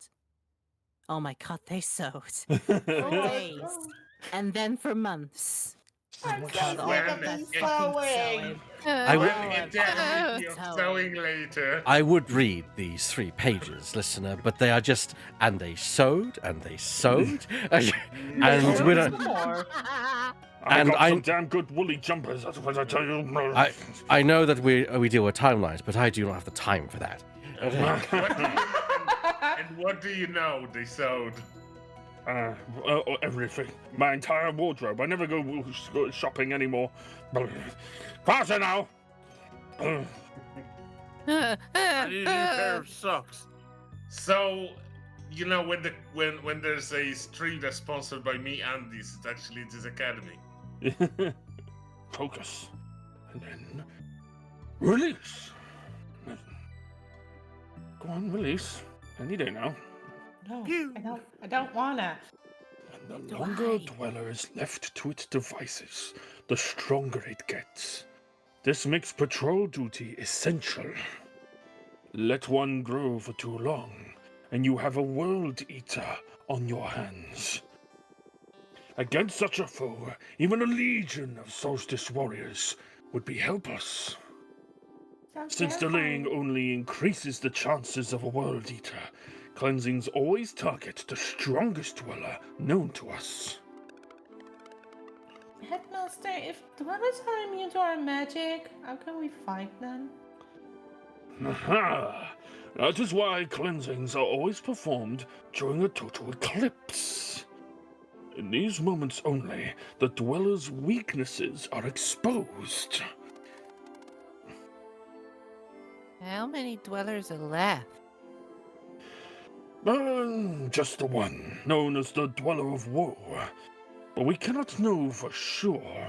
Oh my god, they sewed. For days, and then for months. I'm God, so all sick of of that these fucking sewing. I would- We'll get to the sewing later. I would read these 3 pages, listener, but they are just, and they sewed, and they sewed, and we don't. More. I And got I- some damn good woolly jumpers, that's what I tell you. I know that we deal with timelines, but I do not have the time for that. And what do you know? They sewed. Everything. My entire wardrobe. I never go shopping anymore. Faster now! I need a new pair of socks. So, you know, when there's a stream that's sponsored by me and this, it's actually this academy. Focus. And then release. Go on, release. Any day now. No, I don't wanna. And the longer Dweller is left to its devices, the stronger it gets. This makes patrol duty essential. Let one grow for too long, and you have a world eater on your hands. Against such a foe, even a legion of Solstice warriors would be helpless. Sounds Since delaying terrifying. only increases the chances of a world eater, cleansings always target the strongest dweller known to us. Headmaster, if dwellers are immune to our magic, how can we fight them? Aha! That is why cleansings are always performed during a total eclipse. In these moments only, the dweller's weaknesses are exposed. How many dwellers are left? Just the one, known as the Dweller of Woe. But we cannot know for sure.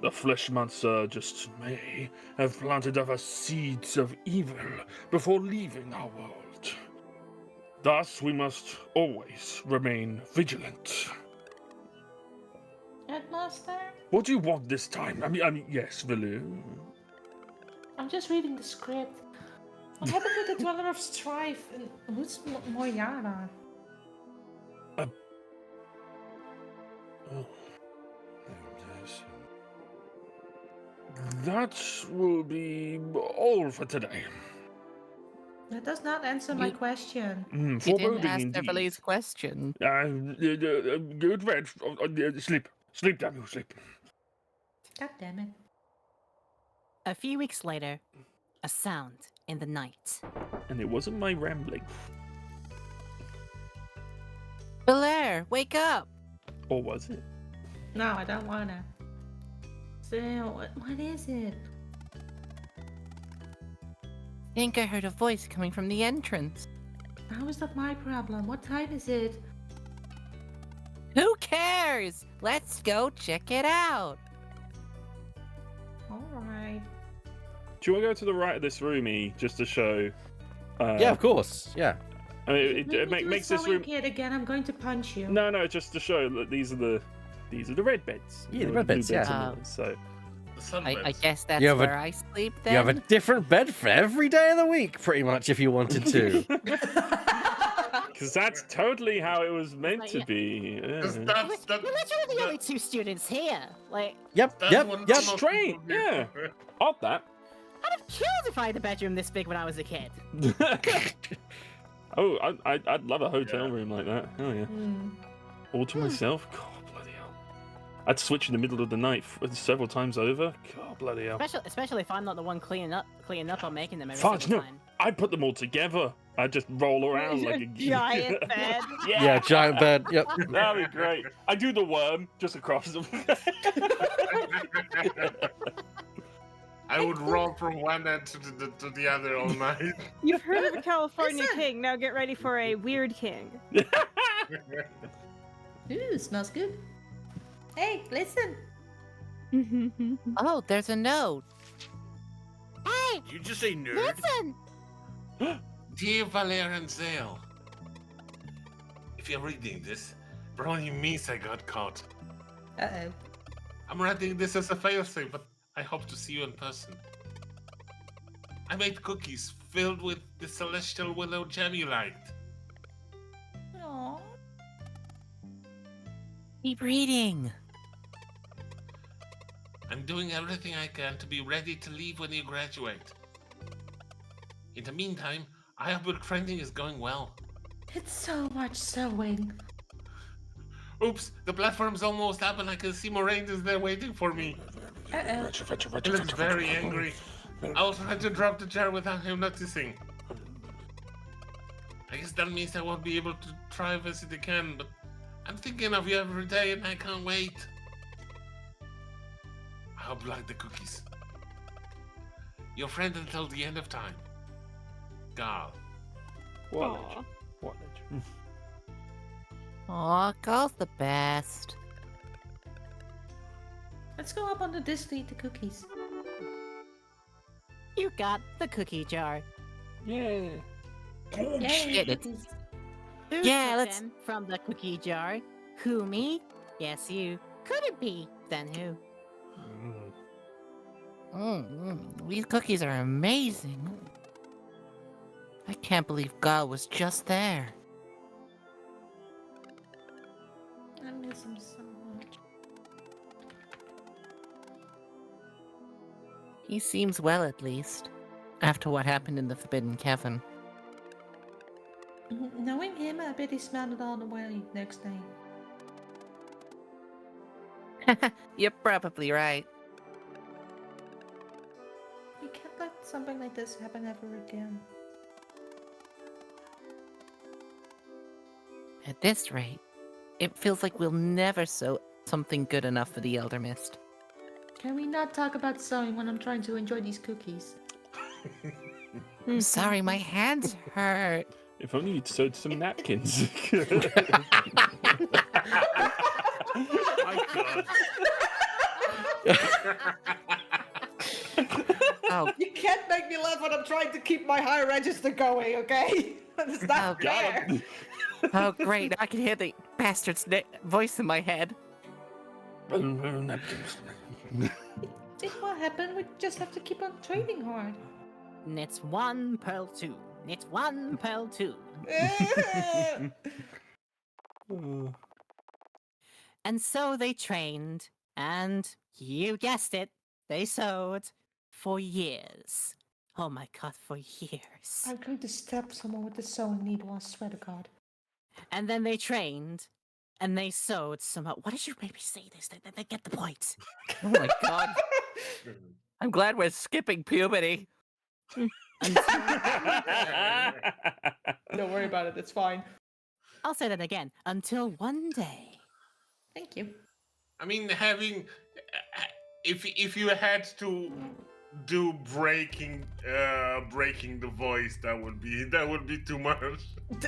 The flesh monster just may have planted other seeds of evil before leaving our world. Thus, we must always remain vigilant. Headmaster? What do you want this time? I mean, yes, Vilu. I'm just reading the script. What happened with the Dweller of Strife? And who's Moyara? Oh. That will be all for today. That does not answer my question. You didn't Foreboding ask indeed. Everly's question. Good red. Sleep. Sleep, damn you, sleep. God damn it. A few weeks later, a sound in the night. And it wasn't my rambling. Belair, wake up! Or was it? No, I don't wanna. Still, what is it? I think I heard a voice coming from the entrance. How is that my problem? What time is it? Who cares? Let's go check it out. Alright. Do you want to go to the right of this room, E, just to show? Yeah, of course. Yeah. I mean, it Make me do a makes this sewing room. kit again. I'm going to punch you. No, just to show that these are the red beds. Yeah, the know, red blue beds, yeah. and the- So I guess that's You have where I sleep then. You have a different bed for every day of the week, pretty much, if you wanted to. because that's totally how it was meant Like, to yeah. be. Yeah. That's, You're that's, literally the only two students here. Like, Yep, that's yep, what yep. most Straight, people do. yeah. Odd that. I'd have killed if I had a bedroom this big when I was a kid. Oh, I'd love a hotel Yeah. room like that. Oh yeah. Hmm. All to myself. God bloody hell. I'd switch in the middle of the night several times over. God bloody hell. Especially if I'm not the one cleaning up or making them every Fudge, single no. time. I'd put them all together. I'd just roll around like a giant bed. Yeah, giant bed. Yep. That'd be great. I do the worm just across them. I would roll from one end to the other all night. You've heard of a California Listen. king. Now get ready for a weird king. Ooh, smells good. Hey, listen. Oh, there's a note. Hey, You just say nerd. listen! Dear Valère and Zale, if you're reading this, probably means I got caught. Uh-oh. I'm writing this as a failsafe, but I hope to see you in person. I made cookies filled with the celestial willow gem you liked. Aww. Keep reading. I'm doing everything I can to be ready to leave when you graduate. In the meantime, I hope your training is going well. It's so much sewing. Oops, the platform's almost up and I can see Moraine is there waiting for me. Uh-oh. He looks very angry. I'll try to drop the jar without him noticing. I guess that means I won't be able to try visit again, but I'm thinking of you every day and I can't wait. I hope you like the cookies. Your friend until the end of time. Gal. What Aw. legend? What legend? Aw, Gal's the best. Let's go up under this to eat the cookies. You got the cookie jar. Yeah. Yay, shit, it's- cookies. Who Yeah, took let's- them from the cookie jar? Who, me? Yes, you. Could it be? Then who? These cookies are amazing. I can't believe Gal was just there. I miss him so much. He seems well, at least. After what happened in the Forbidden Cavern. Knowing him, I bet he smelled it all the way next day. You're probably right. We can't let something like this happen ever again. At this rate, it feels like we'll never sew something good enough for the Elder Mist. Can we not talk about sewing when I'm trying to enjoy these cookies? I'm sorry, my hands hurt. If only you'd sewed some napkins. My God. Oh, You can't make me laugh when I'm trying to keep my high register going, okay? It's not Oh, God. fair. oh great, I can hear the bastard's voice in my head. Napkins. It will happen. We just have to keep on training hard. Knits 1, pearl 2. Knits 1, pearl 2. And so they trained, and you guessed it, they sewed for years. Oh my god, for years. I'm going to stab someone with the sewing needle, I swear to God. And then they trained, and they sewed somehow. Why did you make me say this? They get the point. Oh my god. I'm glad we're skipping puberty. Don't worry about it, it's fine. I'll say that again. Until one day. Thank you. I mean, having if you had to do breaking the voice, that would be too much.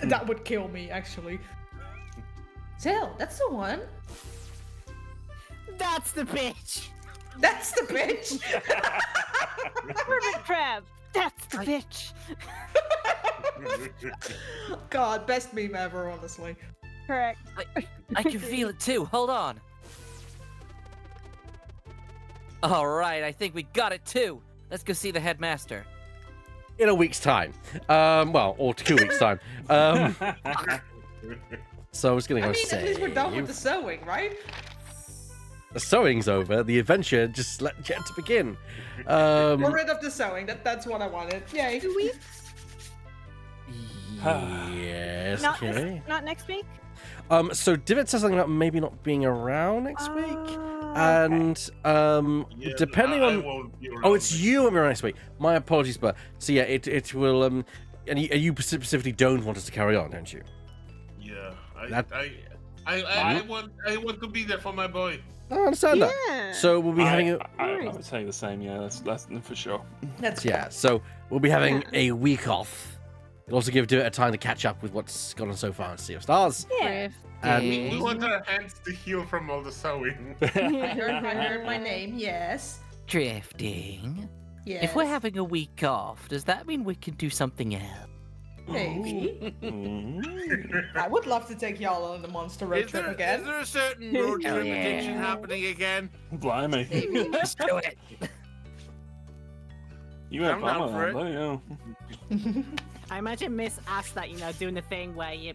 That would kill me, actually. Zell, that's the one. That's the bitch. That's the bitch. Hermit crab. That's the bitch. God, best meme ever, honestly. Correct. I can feel it too. Hold on. All right, I think we got it too. Let's go see the headmaster. In a week's time. Well, or 2 weeks' time. So I was going to go say... At least we're done with the sewing, right? The sewing's over. The adventure just yet to begin. We're rid of the sewing. That's what I wanted. Yay. 2 weeks? Yes, Not, okay. not next week? So Divot says something about maybe not being around next week. And Yeah, depending I on... won't be Oh, around it's next you around next week. My apologies, but... So yeah, it will... And you specifically don't want us to carry on, don't you? Yeah, That- I want to be there for my boy. I understand Yeah. that. So we'll be having a... I would say the same, yeah, that's for sure. That's Yeah, so we'll be having a week off. It'll also give Divot a time to catch up with what's gone on so far in Sea of Stars. Yeah. And We want our hands to heal from all the sewing. I heard my name, yes. Drifting. Yes. If we're having a week off, does that mean we can do something else? Maybe. Mm. I would love to take y'all on the monster road trip Is again. there a certain road Hell trip yeah. addiction happening again? Blimey. Let's do it. You have I'm down fun for on that, yeah. I imagine Miss asked that, doing the thing where you...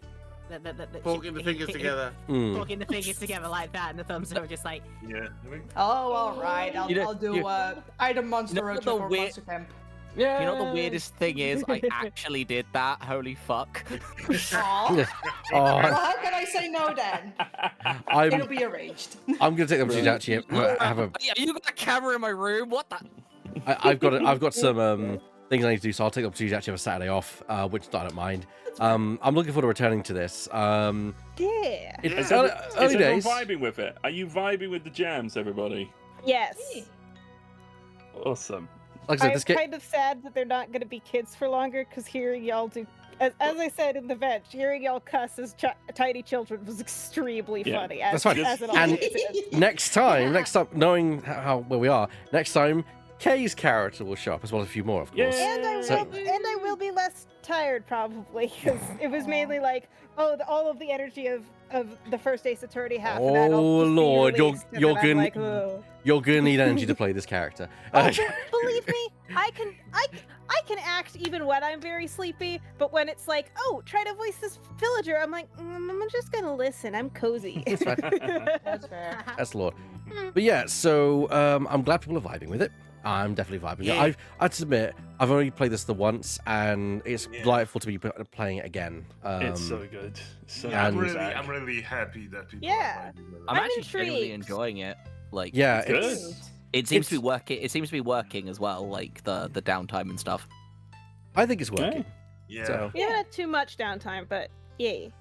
Poking the fingers together. Poking the fingers together like that, and the thumbs are just like... Yeah. Oh, all right. I'll do either monster road trip or monster camp. You know the weirdest thing is, I actually did that. Holy fuck. Aw. Well, oh, how can I say no then? It'll I'm be arranged. going to take the opportunity to actually have a... Yeah, you got a camera in my room? What the? I've got some things I need to do, so I'll take the opportunity to actually have a Saturday off, which I don't mind. I'm looking forward to returning to this. Yeah. It's Is early everyone days. vibing with it? Are you vibing with the jams, everybody? Yes. Awesome. Like I said, I'm this game... kind of sad that they're not going to be kids for longer, because hearing y'all do, as I said in the vent, hearing y'all cuss as tiny children was extremely Yeah, funny. that's fine. As it And- always is. next time, knowing where we are, next time, Kay's character will show up, as well as a few more, of course. And I will be less tired probably, because it was mainly like, all of the energy of the first Ace Attorney half. of that Oh, will just be Lord, released, and you're then I'm gonna- like, "Ugh." You're gonna need energy to play this character. Believe me, I can act even when I'm very sleepy. But when it's like, oh, try to voice this villager, I'm like, I'm just gonna listen. I'm cozy. That's fair. That's Lord. But yeah, so I'm glad people are vibing with it. I'm definitely vibing. Yeah. I'd admit, I've only played this the once, and it's delightful to be playing it again. It's so good. So and- good, I'm Zach. really happy that people Yeah. are finding it. I'm I'm actually genuinely intrigued. enjoying it. Like, Yeah, Good. it's. it seems to be it's- working. It seems to be working as well. Like the downtime and stuff. I think it's working. Yeah. So, We haven't had too much downtime, but yay.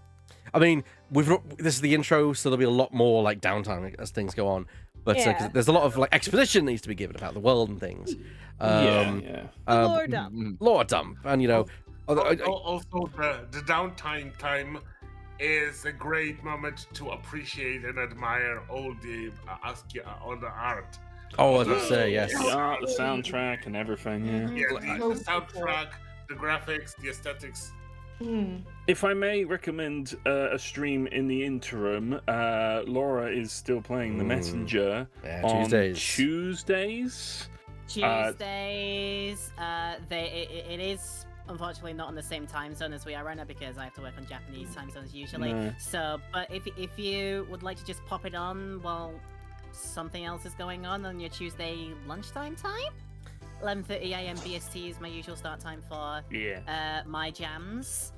I mean, this is the intro, so there'll be a lot more like downtime as things go on. But 'cause Yeah. there's a lot of like exposition needs to be given about the world and things. Yeah. Lore dump. Lore dump, and you know, Also, the downtime time is a great moment to appreciate and admire all the all the art. oh, as I say, yes. The art, the soundtrack, and everything. Yeah. Yeah, the soundtrack, the graphics, the aesthetics. If I may recommend a stream in the interim, Laura is still playing The Messenger Yeah, on Tuesdays. Tuesdays. Tuesdays. It is unfortunately not on the same time zone as we are right now because I have to work on Japanese time zones usually. No. So, but if you would like to just pop it on while something else is going on your Tuesday lunchtime time, 11:30 a.m. BST is my usual start time for my jams.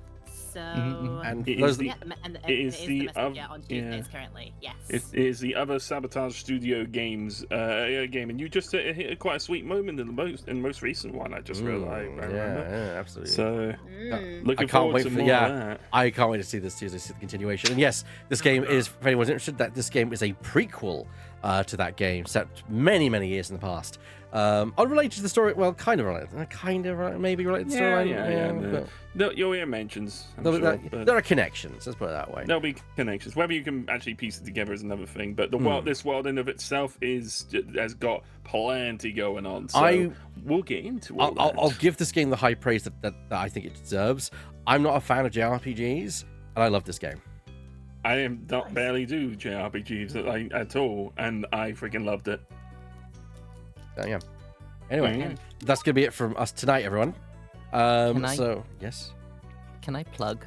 So And It those is the- yeah, and it is the Messenger of- on Tuesdays yeah. currently. Yes. It is the other Sabotage Studio games game, and you just hit quite a sweet moment in the most recent one. I just realized. I remember. yeah, absolutely. So Mm. looking I can't forward wait to for more of that. I can't wait to see this Tuesday, see the continuation. And yes, this game is, for anyone's interested, that this game is a prequel to that game set many years in the past. Unrelated to the story, well, kind of related, maybe related to the storyline. But You'll hear mentions. I'm there, sure, but there are connections. Let's put it that way. there'll be connections. Whether you can actually piece it together is another thing. But the world, this world in of itself has got plenty going on. So we'll get into all that. I'll give this game the high praise that I think it deserves. I'm not a fan of JRPGs, and I love this game. I am not barely do JRPGs at all, and I freaking loved it. So, yeah. Anyway, that's gonna be it from us tonight, everyone. So yes, Can I plug?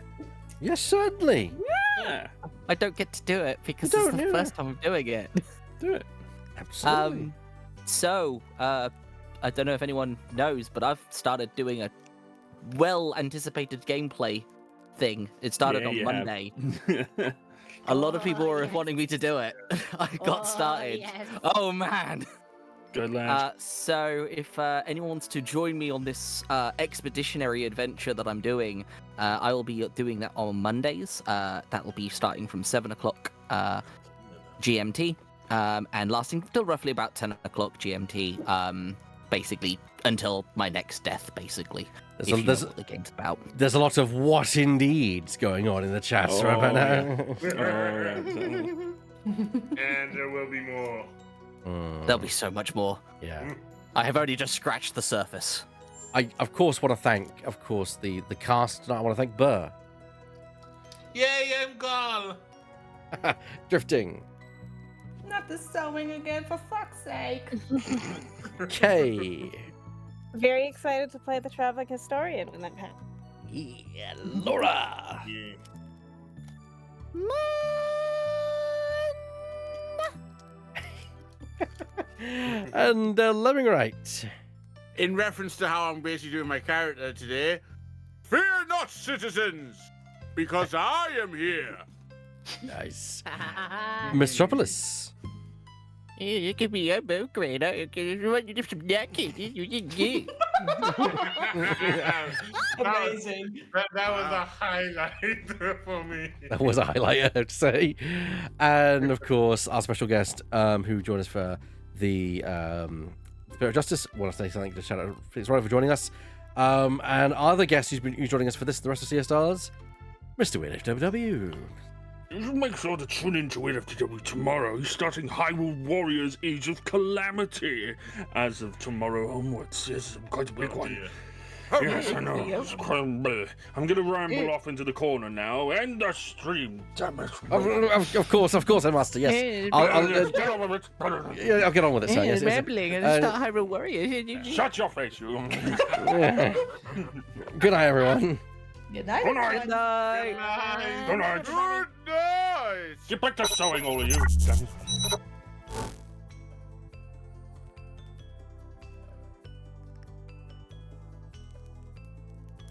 yes, certainly. Yeah, I don't get to do it because You this is don't, the yeah. first time I'm doing it. do it. Absolutely. So, I don't know if anyone knows, but I've started doing a well-anticipated gameplay thing. It started Yeah, on you have. Monday. A lot of people were wanting me to do it. I got started. Yes. Oh man. Good lad. So if anyone wants to join me on this expeditionary adventure that I'm doing, I will be doing that on Mondays. That will be starting from 7 o'clock GMT and lasting till roughly about 10 o'clock GMT, basically until my next death, basically. If you know what the game's about. There's a lot of what indeeds going on in the chat right about now. And there will be more. There'll be so much more. Yeah. I have only just scratched the surface. I of course want to thank, the cast. I want to thank Burr, Yay, I'm gone! Drifting, Not the sewing again, for fuck's sake. Kay, Very excited to play the traveling historian when that happens. yeah, Laura, Yeah. and Lemmingwright. In reference to how I'm basically doing my character today, fear not, citizens, because I am here. Nice. Metropolis. You give me a book, great. I want you to some napkins. You didn't get. Amazing. That was a highlight for me. That was a highlight, I have to say. And of course, our special guest, who joined us for the Spirit of Justice. I want to say something to shout out Felix Roy for joining us. And our other guest who's joining us for the rest of CS Stars, Mr. WeirdFTW. Make sure to tune in to WeirdFTW tomorrow. He's starting Hyrule Warriors Age of Calamity as of tomorrow onwards. Yes, quite a big one. Yes, I know. It's quite I'm going to ramble off into the corner now. End the stream, damn it. Of course, I must. Yes. I'll Get on with it. yeah, I'll get on with it. So, yes, yes. Rambling and start Hyrule Warriors. Shut your face, you. Yeah. Good night, everyone. Good night. Good night. everyone. Good night. Good night. Get back to sewing, all of you. Damn it.